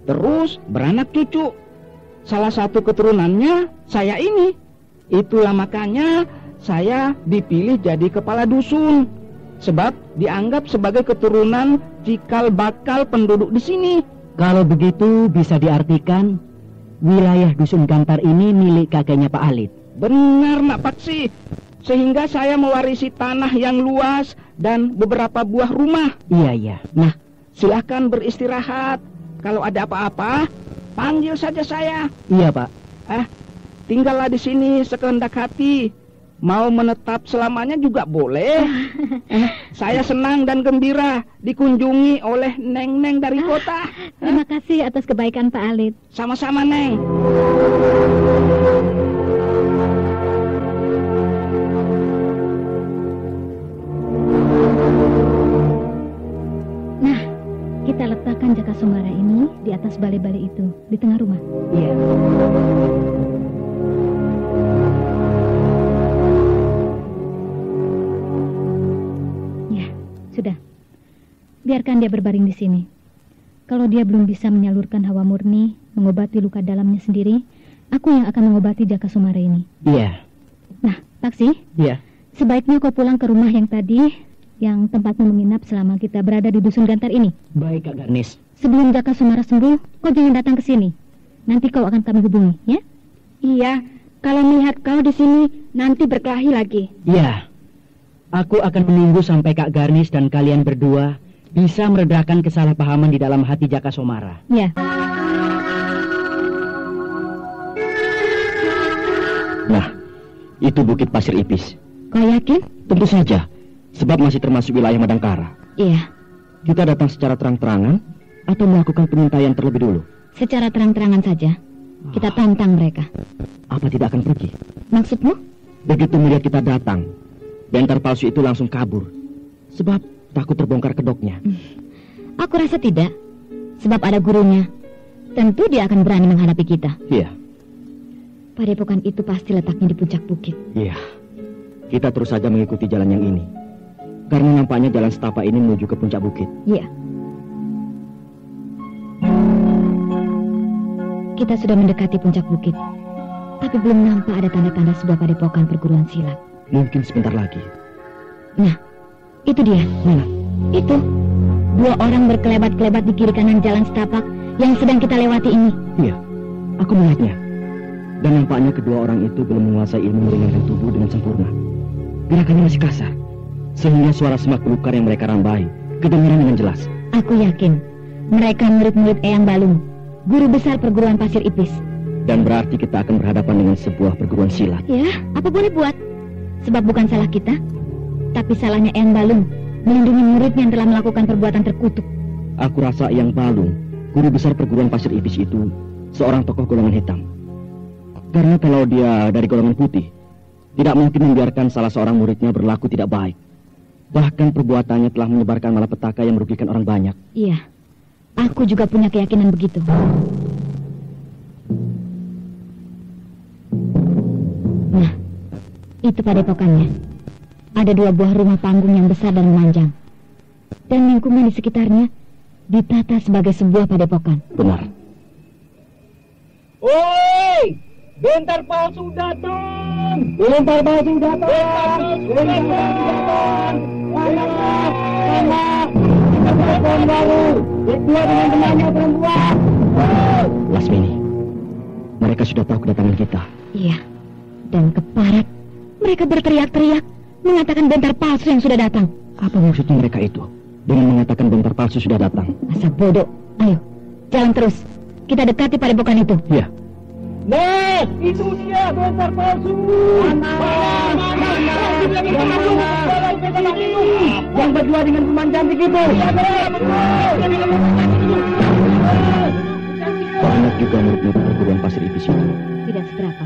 Terus beranak cucu. Salah satu keturunannya saya ini. Itulah makanya saya dipilih jadi kepala dusun. Sebab dianggap sebagai keturunan cikal bakal penduduk di sini. Kalau begitu bisa diartikan wilayah dusun Gantar ini milik kakeknya Pak Alit. Benar, Nak Paksi. Sehingga saya mewarisi tanah yang luas dan beberapa buah rumah. Iya. Nah, silahkan beristirahat. Kalau ada apa-apa, panggil saja saya. Iya, Pak. Tinggallah di sini sekehendak hati. Mau menetap selamanya juga boleh. Saya senang dan gembira dikunjungi oleh Neng-Neng dari kota. Terima kasih atas kebaikan Pak Alit. Sama-sama, Neng. Nah, kita letakkan Jaka Sumara ini di atas balai-balai itu, di tengah rumah. Iya. Sudah, biarkan dia berbaring di sini. Kalau dia belum bisa menyalurkan hawa murni, mengobati luka dalamnya sendiri, aku yang akan mengobati Jaka Sumara ini. Iya. Nah, Paksi. Iya. Sebaiknya kau pulang ke rumah yang tadi, yang tempatmu menginap selama kita berada di dusun Gantar ini. Baik, Kak Garnis. Sebelum Jaka Sumara sembuh, kau jangan datang ke sini. Nanti kau akan kami hubungi, ya? Iya, kalau melihat kau di sini, nanti berkelahi lagi. Iya. Aku akan menunggu sampai Kak Garnis dan kalian berdua bisa meredakan kesalahpahaman di dalam hati Jaka Sumara. Ya. Nah, itu Bukit Pasir Ipis. Kau yakin? Tentu saja, sebab masih termasuk wilayah Madangkara. Iya. Kita datang secara terang-terangan atau melakukan pengintaian terlebih dulu? Secara terang-terangan saja. Kita tantang mereka. Apa tidak akan pergi? Maksudmu? Begitu melihat kita datang, Bentar palsu itu langsung kabur. Sebab takut terbongkar kedoknya. Aku rasa tidak. Sebab ada gurunya. Tentu dia akan berani menghadapi kita. Iya. Padepokan itu pasti letaknya di puncak bukit. Iya. Kita terus saja mengikuti jalan yang ini. Karena nampaknya jalan setapak ini menuju ke puncak bukit. Iya. Kita sudah mendekati puncak bukit, tapi belum nampak ada tanda-tanda sebuah padepokan perguruan silat. Mungkin sebentar lagi. Nah, itu dia. Mana? Itu. 2 orang berkelebat-kelebat di kiri kanan jalan setapak yang sedang kita lewati ini. Iya, aku melihatnya. Dan nampaknya kedua orang itu belum menguasai ilmu meringankan tubuh dengan sempurna. Gerakannya masih kasar, sehingga suara semak belukar yang mereka rambai kedengaran dengan jelas. Aku yakin mereka murid-murid Eyang Balung, guru besar perguruan Pasir Ipis. Dan berarti kita akan berhadapan dengan sebuah perguruan silat. Ya, apa boleh buat. Sebab bukan salah kita, tapi salahnya Eyang Balung melindungi muridnya yang telah melakukan perbuatan terkutuk. Aku rasa Eyang Balung, guru besar perguruan Pasir Ipis itu seorang tokoh golongan hitam. Karena kalau dia dari golongan putih, tidak mungkin membiarkan salah seorang muridnya berlaku tidak baik. Bahkan perbuatannya telah menyebarkan malapetaka yang merugikan orang banyak. Iya, aku juga punya keyakinan begitu. Nah, itu padepokannya. Ada 2 buah rumah panggung yang besar dan memanjang. Dan lingkungan di sekitarnya ditata sebagai sebuah padepokan. Benar. Woi! Bentar palsu datang! Bentar palsu datang! Bentar palsu datang! Mana? Telepon baru! Berdua dengan temannya perempuan! Lasmini, mereka sudah tahu kedatangan kita. Iya, dan keparat mereka berteriak-teriak mengatakan bentar palsu yang sudah datang. Apa maksudnya mereka itu dengan mengatakan bentar palsu sudah datang? Masa bodoh. Ayo, jalan terus. Kita dekati padepokan itu. Iya. Nah, itu dia bentar palsu. Mana? Yang berdua dengan teman cantik itu. Banyak juga murid-murid perguruan Pasir Ipis itu. Tidak seberapa.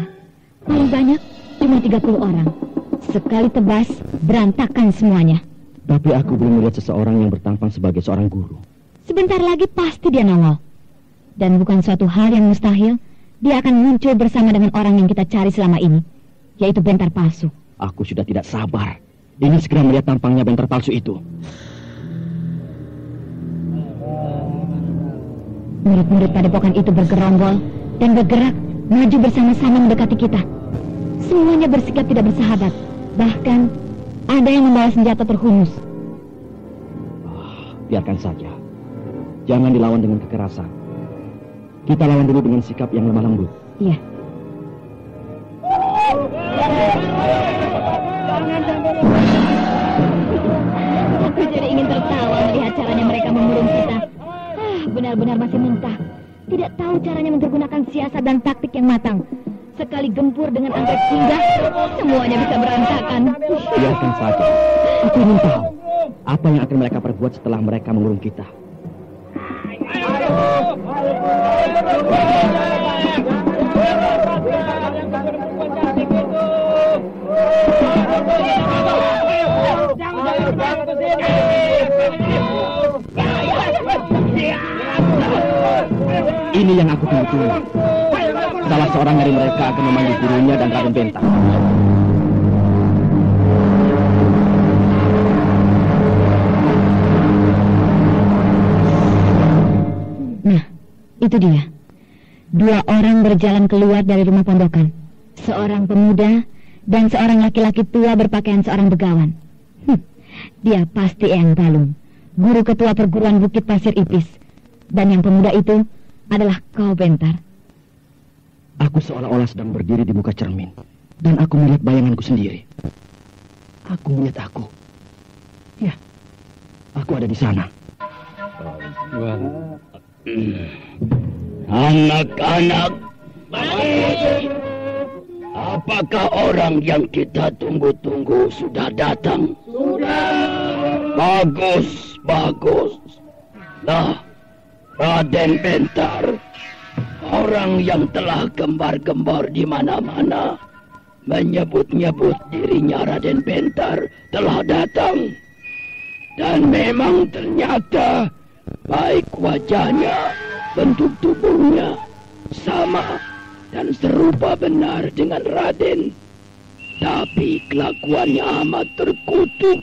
Paling banyak cuma 30 orang. Sekali tebas, berantakan semuanya. Tapi aku belum melihat seseorang yang bertampang sebagai seorang guru. Sebentar lagi pasti dia nongol. Dan bukan suatu hal yang mustahil, dia akan muncul bersama dengan orang yang kita cari selama ini, yaitu bentar palsu. Aku sudah tidak sabar. Ingin segera melihat tampangnya bentar palsu itu. Murid-murid padepokan itu bergerombol dan bergerak maju bersama-sama mendekati kita. Semuanya bersikap tidak bersahabat. Bahkan ada yang membawa senjata terhunus. Biarkan saja. Jangan dilawan dengan kekerasan. Kita lawan dulu dengan sikap yang lemah lembut. Iya. Aku jadi ingin tertawa melihat caranya mereka memurung kita. Benar-benar masih mentah. Tidak tahu caranya mempergunakan siasat dan taktik yang matang. Sekali gempur dengan anggrek singgah, semuanya bisa berantakan. Biarkan saja. Aku ingin tahu apa yang akan mereka perbuat setelah mereka mengurung kita. Ini yang aku tunggu-tunggu. Salah seorang dari mereka akan memanggil gurunya dan Raden Bentang. Nah, itu dia. 2 orang berjalan keluar dari rumah pondokan. Seorang pemuda dan seorang laki-laki tua berpakaian seorang begawan. Dia pasti Eyang Balung, guru ketua perguruan Bukit Pasir Ipis. Dan yang pemuda itu adalah kau, Bentar. Aku seolah-olah sedang berdiri di muka cermin. Dan aku melihat bayanganku sendiri. Aku melihat aku. Ya, aku ada di sana. Anak-anak, apakah orang yang kita tunggu-tunggu sudah datang? Sudah. Bagus, bagus. Nah, Raden Bentar, orang yang telah gembar-gembar di mana-mana, menyebut-nyebut dirinya Raden Bentar telah datang. Dan memang ternyata baik wajahnya, bentuk tubuhnya sama dan serupa benar dengan Raden. Tapi kelakuannya amat terkutuk.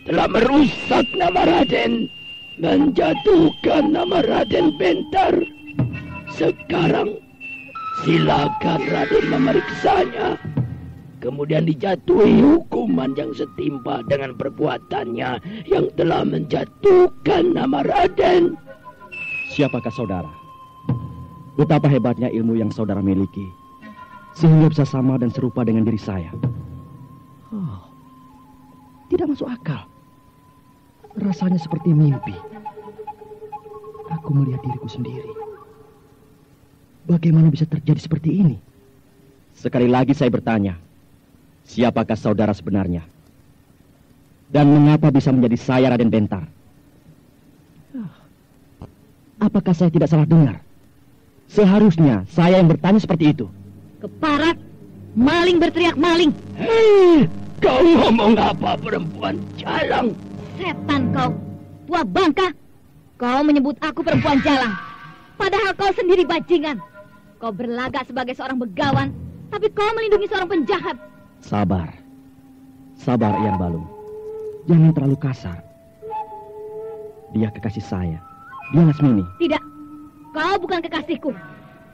Telah merusak nama Raden, menjatuhkan nama Raden Bentar. Sekarang silakan Raden memeriksanya. Kemudian dijatuhi hukuman yang setimpal dengan perbuatannya yang telah menjatuhkan nama Raden. Siapakah saudara? Betapa hebatnya ilmu yang saudara miliki, sehingga bisa sama dan serupa dengan diri saya. Oh, tidak masuk akal. Rasanya seperti mimpi. Aku melihat diriku sendiri. Bagaimana bisa terjadi seperti ini? Sekali lagi saya bertanya, siapakah saudara sebenarnya? Dan mengapa bisa menjadi saya Raden Bentar? Apakah saya tidak salah dengar? Seharusnya saya yang bertanya seperti itu. Keparat, maling berteriak maling. Hei, kau ngomong apa perempuan jalang? Setan kau, tua bangka. Kau menyebut aku perempuan jalang. Padahal kau sendiri bajingan. Kau berlagak sebagai seorang begawan, tapi kau melindungi seorang penjahat. Sabar. Sabar, Ian Balung. Jangan terlalu kasar. Dia kekasih saya. Dia Lasmini. Tidak, kau bukan kekasihku.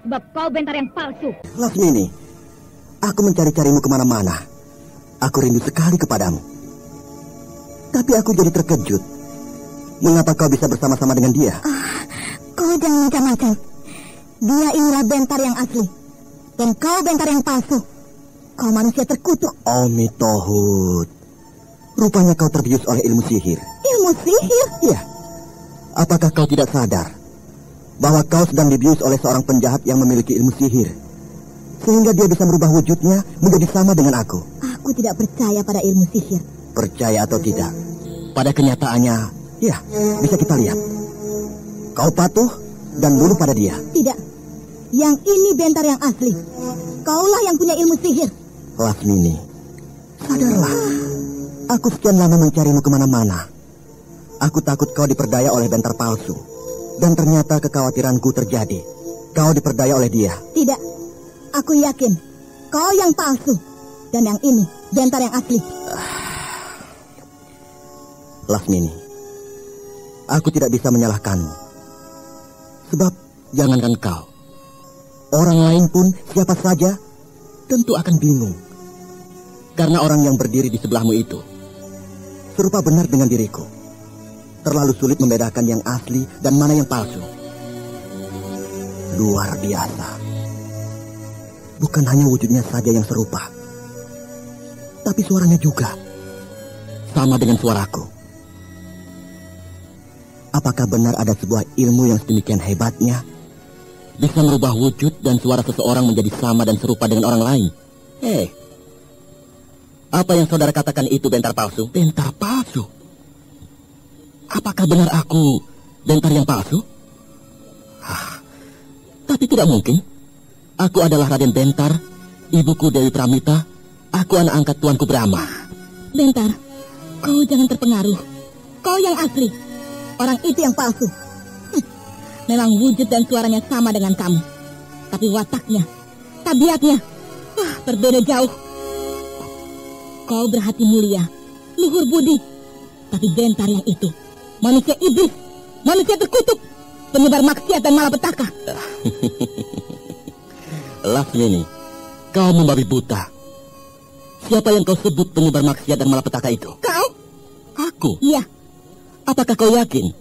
Sebab kau Bentar yang palsu. Lasmini, aku mencari-carimu kemana-mana. Aku rindu sekali kepadamu. Tapi aku jadi terkejut. Mengapa kau bisa bersama-sama dengan dia? Kau jangan macam-macam. Dia inilah Bentar yang asli. Dan kau Bentar yang palsu. Kau manusia terkutuk. Omitohut. Rupanya kau terbius oleh ilmu sihir. Ilmu sihir? Iya. Apakah kau tidak sadar bahwa kau sedang dibius oleh seorang penjahat yang memiliki ilmu sihir, sehingga dia bisa merubah wujudnya menjadi sama dengan aku? Aku tidak percaya pada ilmu sihir. Percaya atau tidak, pada kenyataannya, ya, bisa kita lihat. Kau patuh dan luluh pada dia. Tidak. Yang ini Bentar yang asli. Kaulah yang punya ilmu sihir. Lasmini, sadarlah. Aku sekian lama mencarimu kemana-mana. Aku takut kau diperdaya oleh Bentar palsu. Dan ternyata kekhawatiranku terjadi. Kau diperdaya oleh dia. Tidak. Aku yakin kau yang palsu. Dan yang ini Bentar yang asli. Lasmini, aku tidak bisa menyalahkanmu. Sebab jangankan kau, orang lain pun siapa saja tentu akan bingung. Karena orang yang berdiri di sebelahmu itu serupa benar dengan diriku. Terlalu sulit membedakan yang asli dan mana yang palsu. Luar biasa. Bukan hanya wujudnya saja yang serupa, tapi suaranya juga sama dengan suaraku. Apakah benar ada sebuah ilmu yang sedemikian hebatnya bisa merubah wujud dan suara seseorang menjadi sama dan serupa dengan orang lain? Apa yang saudara katakan itu Bentar palsu? Bentar palsu? Apakah benar aku Bentar yang palsu? Tapi tidak mungkin. Aku adalah Raden Bentar, ibuku Dewi Pramita, aku anak angkat Tuanku Brahma. Bentar, kau jangan terpengaruh. Kau yang asli, orang itu yang palsu. Memang wujud dan suaranya sama dengan kamu, tapi wataknya, tabiatnya, berbeda jauh. Kau berhati mulia, luhur budi, tapi Bentar yang itu manusia iblis, manusia terkutuk, penyebar maksiat dan malapetaka. Lasmini, kau membabi buta. Siapa yang kau sebut penyebar maksiat dan malapetaka itu? Kau? Aku? Iya. Apakah kau yakin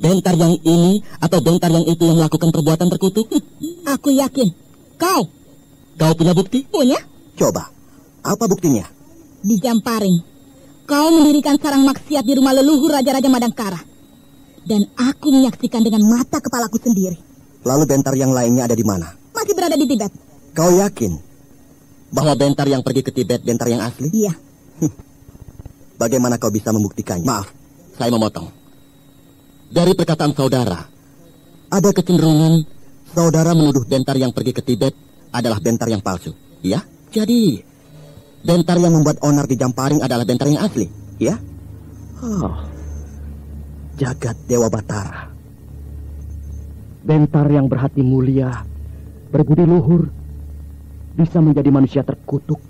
Bentar yang ini atau Bentar yang itu yang melakukan perbuatan terkutuk? Aku yakin. Kau? Kau punya bukti? Punya. Coba, apa buktinya? Di Jamparing, kau mendirikan sarang maksiat di rumah leluhur Raja-Raja Madangkara. Dan aku menyaksikan dengan mata kepalaku sendiri. Lalu Bentar yang lainnya ada di mana? Masih berada di Tibet. Kau yakin bahwa Bentar yang pergi ke Tibet Bentar yang asli? Iya. Bagaimana kau bisa membuktikannya? Maaf, saya memotong. Dari perkataan saudara, ada kecenderungan saudara menuduh Bentar yang pergi ke Tibet adalah Bentar yang palsu. Iya? Jadi Bentar yang membuat onar di Jamparing adalah Bentar yang asli, ya? Jagat Dewa Batara. Bentar yang berhati mulia, berbudi luhur, bisa menjadi manusia terkutuk,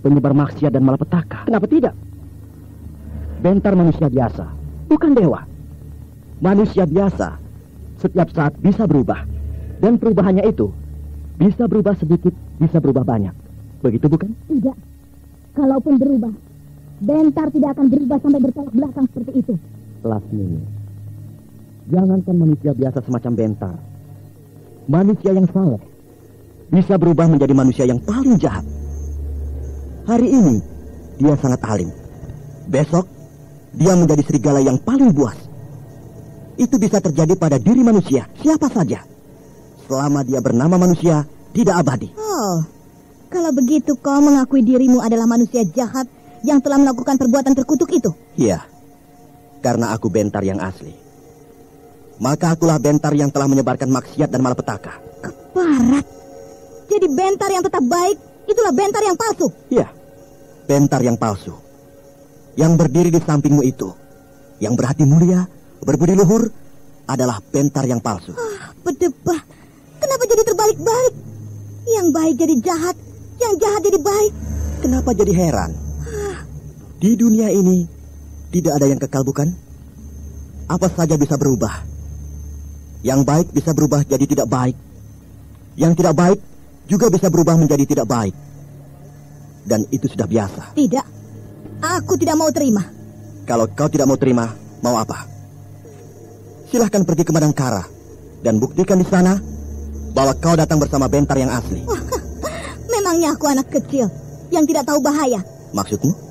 penyebar maksiat dan malapetaka. Kenapa tidak? Bentar manusia biasa, bukan dewa. Manusia biasa setiap saat bisa berubah. Dan perubahannya itu bisa berubah sedikit, bisa berubah banyak. Begitu bukan? Tidak. Kalaupun berubah, Bentar tidak akan berubah sampai bertolak belakang seperti itu. Lasmini, jangankan manusia biasa semacam Bentar. Manusia yang saleh bisa berubah menjadi manusia yang paling jahat. Hari ini dia sangat alim. Besok dia menjadi serigala yang paling buas. Itu bisa terjadi pada diri manusia, siapa saja. Selama dia bernama manusia, tidak abadi. Oh, kalau begitu kau mengakui dirimu adalah manusia jahat yang telah melakukan perbuatan terkutuk itu? Iya, karena aku Bentar yang asli. Maka akulah Bentar yang telah menyebarkan maksiat dan malapetaka. Keparat. Jadi Bentar yang tetap baik, itulah Bentar yang palsu? Iya, Bentar yang palsu. Yang berdiri di sampingmu itu, yang berhati mulia, berbudi luhur, adalah Bentar yang palsu. Bedebah. Kenapa jadi terbalik-balik? Yang baik jadi jahat, yang jahat jadi baik. Kenapa jadi heran? Di dunia ini tidak ada yang kekal, bukan? Apa saja bisa berubah. Yang baik bisa berubah jadi tidak baik. Yang tidak baik juga bisa berubah menjadi tidak baik. Dan itu sudah biasa. Tidak, aku tidak mau terima. Kalau kau tidak mau terima, mau apa? Silahkan pergi ke Madangkara dan buktikan di sana bahwa kau datang bersama Bentar yang asli. Memangnya aku anak kecil yang tidak tahu bahaya? Maksudmu?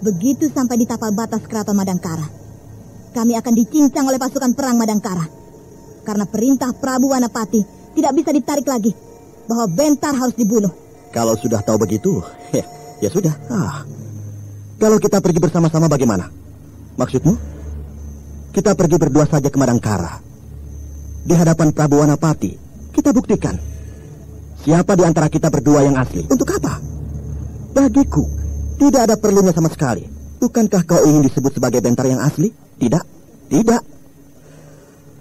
Begitu sampai di tapal batas keraton Madangkara, kami akan dicincang oleh pasukan perang Madangkara. Karena perintah Prabu Wanapati tidak bisa ditarik lagi, bahwa Bentar harus dibunuh. Kalau sudah tahu begitu, ya sudah. Kalau kita pergi bersama-sama bagaimana? Maksudmu? Kita pergi berdua saja ke Madangkara. Di hadapan Prabu Wanapati, kita buktikan siapa di antara kita berdua yang asli. Untuk apa? Bagiku tidak ada perlunya sama sekali. Bukankah kau ingin disebut sebagai Bentar yang asli? Tidak, tidak.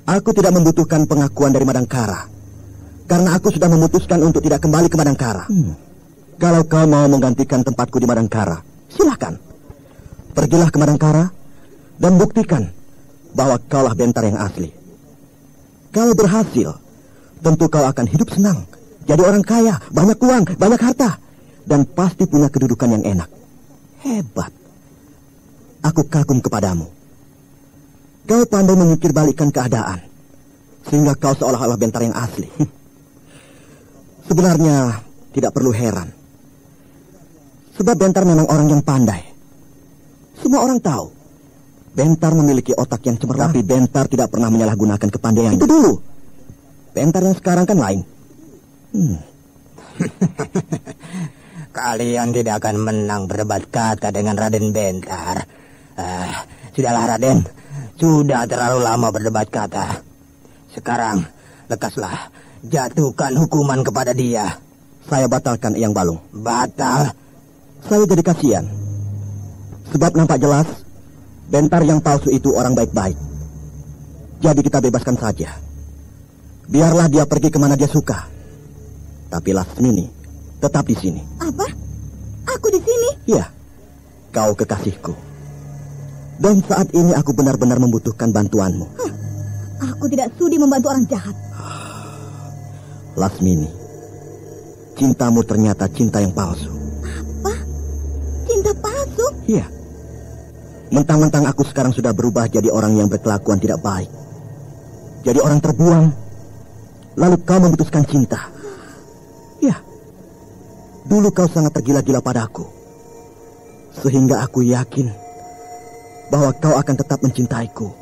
Aku tidak membutuhkan pengakuan dari Madangkara, karena aku sudah memutuskan untuk tidak kembali ke Madangkara. Kalau kau mau menggantikan tempatku di Madangkara, silakan. Pergilah ke Madangkara dan buktikan bahwa kaulah Bentar yang asli. Kalau berhasil, tentu kau akan hidup senang, jadi orang kaya, banyak uang, banyak harta, dan pasti punya kedudukan yang enak. Hebat. Aku kagum kepadamu. Kau pandai memikir balikkan keadaan, sehingga kau seolah-olah Bentar yang asli. Sebenarnya tidak perlu heran, sebab Bentar memang orang yang pandai. Semua orang tahu Bentar memiliki otak yang cemerlang, tapi Bentar tidak pernah menyalahgunakan kepandaiannya. Itu dulu. Bentar yang sekarang kan lain. Kalian tidak akan menang berdebat kata dengan Raden Bentar. Sudahlah Raden, sudah terlalu lama berdebat kata. Sekarang lekaslah, jatuhkan hukuman kepada dia. Saya batalkan Eyang Balung. Batal? Saya jadi kasihan, sebab nampak jelas Bentar yang palsu itu orang baik-baik. Jadi kita bebaskan saja. Biarlah dia pergi kemana dia suka. Tapi Lasmini tetap di sini. Apa? Aku di sini? Iya, kau kekasihku. Dan saat ini aku benar-benar membutuhkan bantuanmu. Aku tidak sudi membantu orang jahat. Lasmini, cintamu ternyata cinta yang palsu. Apa? Cinta palsu? Iya. Mentang-mentang aku sekarang sudah berubah jadi orang yang berkelakuan tidak baik, jadi orang terbuang, lalu kau memutuskan cinta. Ya, dulu kau sangat tergila-gila padaku, sehingga aku yakin bahwa kau akan tetap mencintaiku.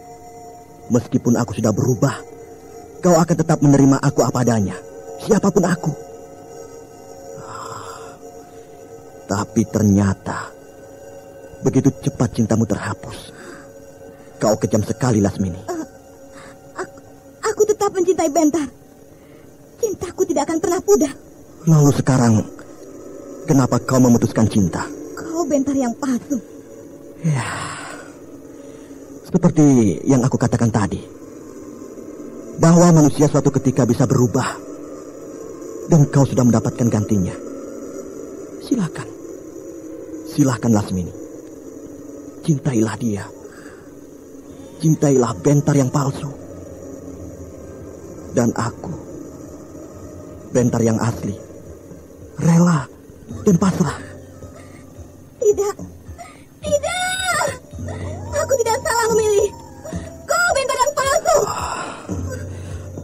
Meskipun aku sudah berubah, kau akan tetap menerima aku apa adanya, siapapun aku. Tapi ternyata begitu cepat cintamu terhapus. Kau kejam sekali, Lasmini. Aku tetap mencintai Bentar. Cintaku tidak akan pernah pudar. Lalu sekarang, kenapa kau memutuskan cinta? Kau Bentar yang palsu. Ya, seperti yang aku katakan tadi, bahwa manusia suatu ketika bisa berubah, dan kau sudah mendapatkan gantinya. Silakan, silakan Lasmini. Cintailah dia. Cintailah Bentar yang palsu. Dan bentar yang asli, rela dan pasrah. Tidak. Aku tidak salah memilih. Kau bentar yang palsu.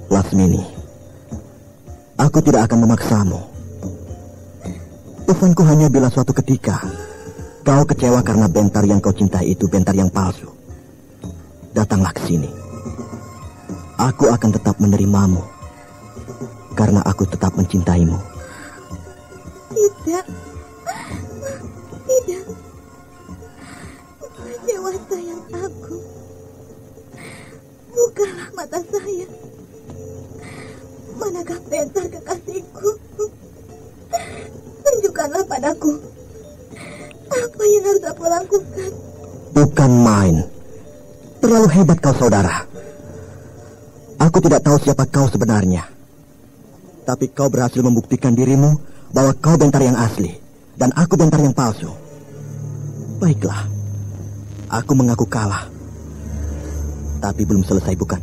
Lasmini, aku tidak akan memaksamu. Pesanku hanya bila suatu ketika kau kecewa karena bentar yang kau cintai itu bentar yang palsu, datanglah ke sini. Aku akan tetap menerimamu karena aku tetap mencintaimu. Tidak. Dewa sayang aku. Bukalah mata saya. Manakah bentar kekasihku? Tunjukkanlah padaku apa yang harus aku lakukan. Bukan main. Terlalu hebat kau, saudara. Aku tidak tahu siapa kau sebenarnya. Tapi kau berhasil membuktikan dirimu bahwa kau bentar yang asli dan aku bentar yang palsu. Baiklah, aku mengaku kalah. Tapi belum selesai, bukan?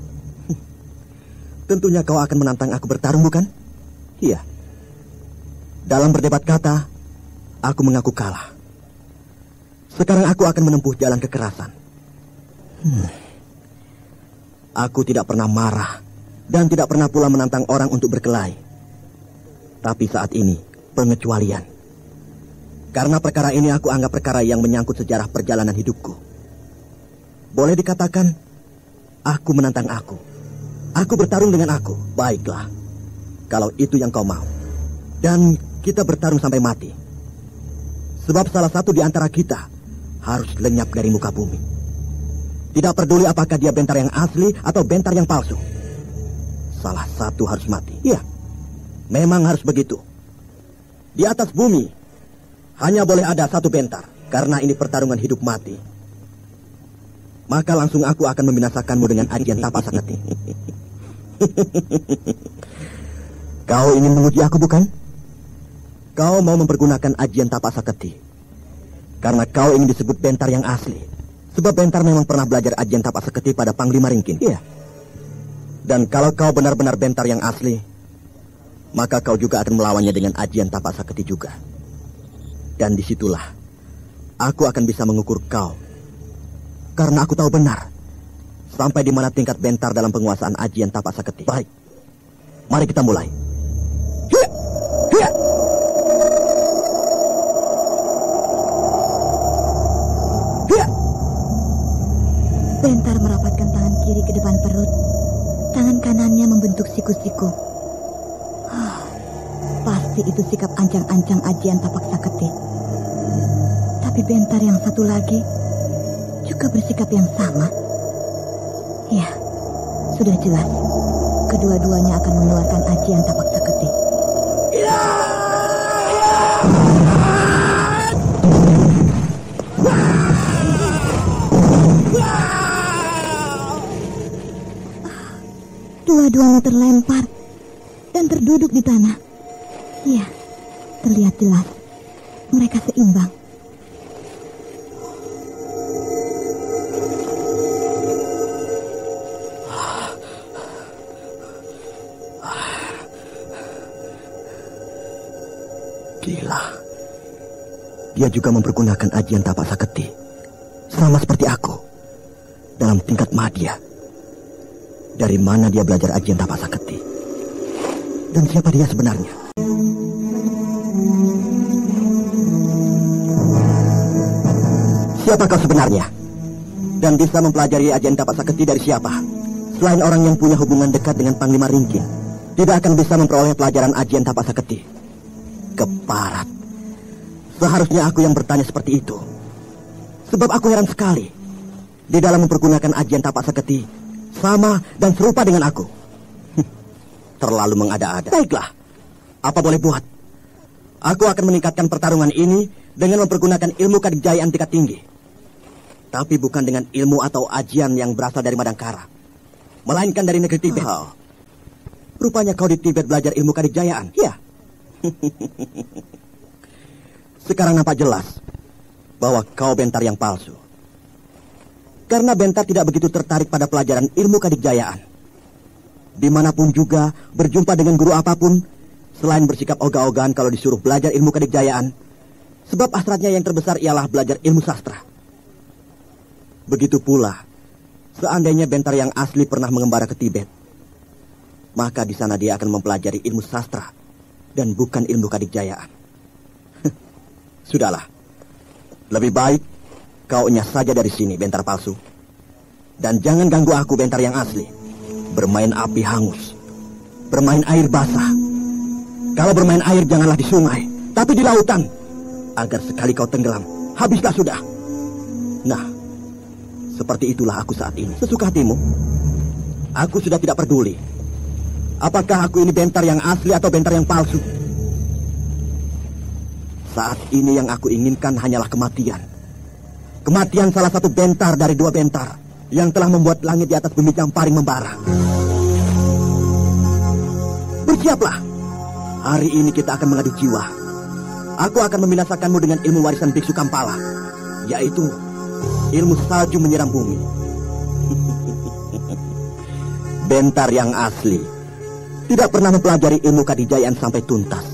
Tentunya kau akan menantang aku bertarung, bukan? Iya. Dalam berdebat kata, aku mengaku kalah. Sekarang aku akan menempuh jalan kekerasan. Aku tidak pernah marah dan tidak pernah pula menantang orang untuk berkelahi. Tapi saat ini, pengecualian. Karena perkara ini aku anggap perkara yang menyangkut sejarah perjalanan hidupku. Boleh dikatakan, aku menantang aku. Aku bertarung dengan aku. Baiklah, kalau itu yang kau mau. Dan kita bertarung sampai mati. Sebab salah satu di antara kita harus lenyap dari muka bumi. Tidak peduli apakah dia bentar yang asli atau bentar yang palsu. Salah satu harus mati. Iya, memang harus begitu. Di atas bumi hanya boleh ada satu bentar, karena ini pertarungan hidup mati. Maka langsung aku akan membinasakanmu dengan ajian Tapa Saketi. Kau ingin menguji aku, bukan? Kau mau mempergunakan ajian Tapa Saketi karena kau ingin disebut bentar yang asli. Sebab bentar memang pernah belajar ajian Tapa Saketi pada Panglima Ringkin. Iya. Dan kalau kau benar-benar bentar yang asli, maka kau juga akan melawannya dengan ajian Tapa Saketi juga. Dan disitulah aku akan bisa mengukur kau. Karena aku tahu benar sampai di mana tingkat bentar dalam penguasaan ajian Tapa Saketi. Baik, mari kita mulai. Hiya! Hiya! Hiya! Bentar merapatkan tangan kiri ke depan perut. Tangan kanannya membentuk siku-siku. Pasti itu sikap ancang-ancang ajian Tapak Saketi. Tapi bentar yang satu lagi juga bersikap yang sama. Ya, sudah jelas. Kedua-duanya akan mengeluarkan ajian Tapak Saketi. Dua-duanya terlempar dan terduduk di tanah. Iya, terlihat jelas mereka seimbang. Gila. Dia juga mempergunakan ajian Tapa Saketi. Sama seperti aku. Dalam tingkat madya. Dari mana dia belajar ajian Tapa Saketi? Dan siapa dia sebenarnya? Siapa kau sebenarnya? Dan bisa mempelajari ajian Tapa Saketi dari siapa? Selain orang yang punya hubungan dekat dengan Panglima Ringkin, tidak akan bisa memperoleh pelajaran ajian Tapa Saketi. Keparat. Seharusnya aku yang bertanya seperti itu. Sebab aku heran sekali. Di dalam mempergunakan ajian Tapa Saketi sama dan serupa dengan aku. Terlalu mengada-ada. Baiklah, apa boleh buat? Aku akan meningkatkan pertarungan ini dengan mempergunakan ilmu kadijayaan tingkat tinggi. Tapi bukan dengan ilmu atau ajian yang berasal dari Madangkara, melainkan dari negeri Tibet. Rupanya kau di Tibet belajar ilmu kadijayaan. Ya. Sekarang nampak jelas bahwa kau bentar yang palsu. Karena bentar tidak begitu tertarik pada pelajaran ilmu kadijayaan. Dimanapun juga, berjumpa dengan guru apapun, Selain bersikap ogah-ogahan kalau disuruh belajar ilmu kadikjayaan, sebab hasratnya yang terbesar ialah belajar ilmu sastra. Begitu pula, seandainya Bentar yang asli pernah mengembara ke Tibet, maka di sana dia akan mempelajari ilmu sastra dan bukan ilmu kadikjayaan. Sudahlah, lebih baik kau enyah saja dari sini, Bentar palsu. Dan jangan ganggu aku, Bentar yang asli. Bermain api hangus, bermain air basah. Kalau bermain air janganlah di sungai, tapi di lautan. Agar sekali kau tenggelam, habislah sudah. Nah, seperti itulah aku saat ini. Sesuka hatimu. Aku sudah tidak peduli apakah aku ini Bentar yang asli atau Bentar yang palsu. Saat ini yang aku inginkan hanyalah kematian. Kematian salah satu Bentar dari dua Bentar yang telah membuat langit di atas bumi Jamparing membara. Bersiaplah. Hari ini kita akan mengadu jiwa. Aku akan membinasakanmu dengan ilmu warisan Biksu Kampala, yaitu ilmu salju menyiram bumi. Bentar yang asli tidak pernah mempelajari ilmu kadikjayaan sampai tuntas.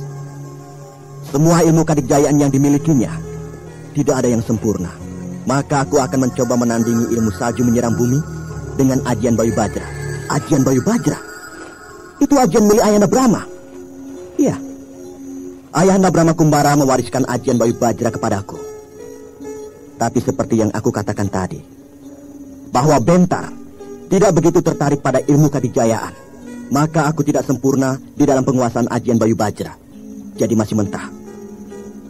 Semua ilmu kadikjayaan yang dimilikinya tidak ada yang sempurna. Maka aku akan mencoba menandingi ilmu salju menyiram bumi dengan ajian Bayu Bajra. Ajian Bayu Bajra? Itu ajian milik Ayahanda Brahma. Iya, Ayahanda Brahma Kumbara mewariskan ajian Bayu Bajra kepadaku. Tapi seperti yang aku katakan tadi, bahwa Bentar tidak begitu tertarik pada ilmu kadikjayaan, maka aku tidak sempurna di dalam penguasaan ajian Bayu Bajra. Jadi masih mentah.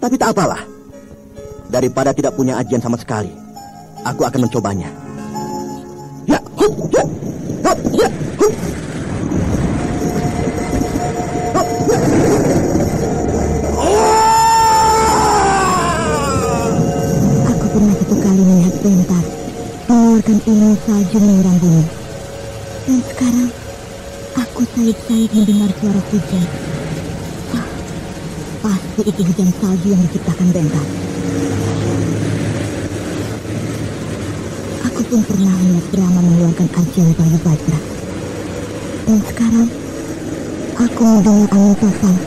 Tapi tak apalah. Daripada tidak punya ajian sama sekali, aku akan mencobanya. Ya, hup, ya, hup, ya, hup. Aku pernah satu kali melihat Bentar mengeluarkan ilmu salju menyiram bumi. Dan sekarang aku sayup-sayup mendengar suara hujan. Pasti itu hujan salju yang diciptakan Bentar. Aku pun pernah melihat Brahma mengeluarkan ajian Bayu Bajra. Dan sekarang aku mendengar angin tofang,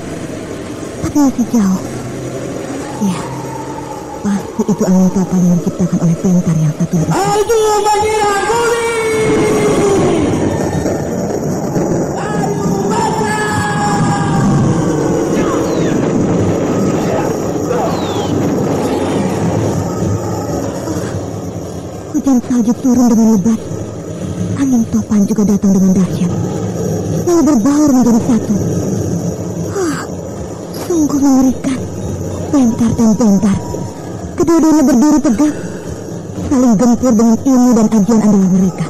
tapi masih jauh. Ya, pasti itu angin tofang yang diciptakan oleh Bentar yang satu itu. Aduh, menyiram bumi! Hujan salju turun dengan lebat. Angin topan juga datang dengan dahsyat, lalu berbaur menjadi satu. Sungguh mengerikan. Bentar dan Bentar, kedua-duanya berdiri tegak, saling gempur dengan ilmu dan ajian andalan mereka.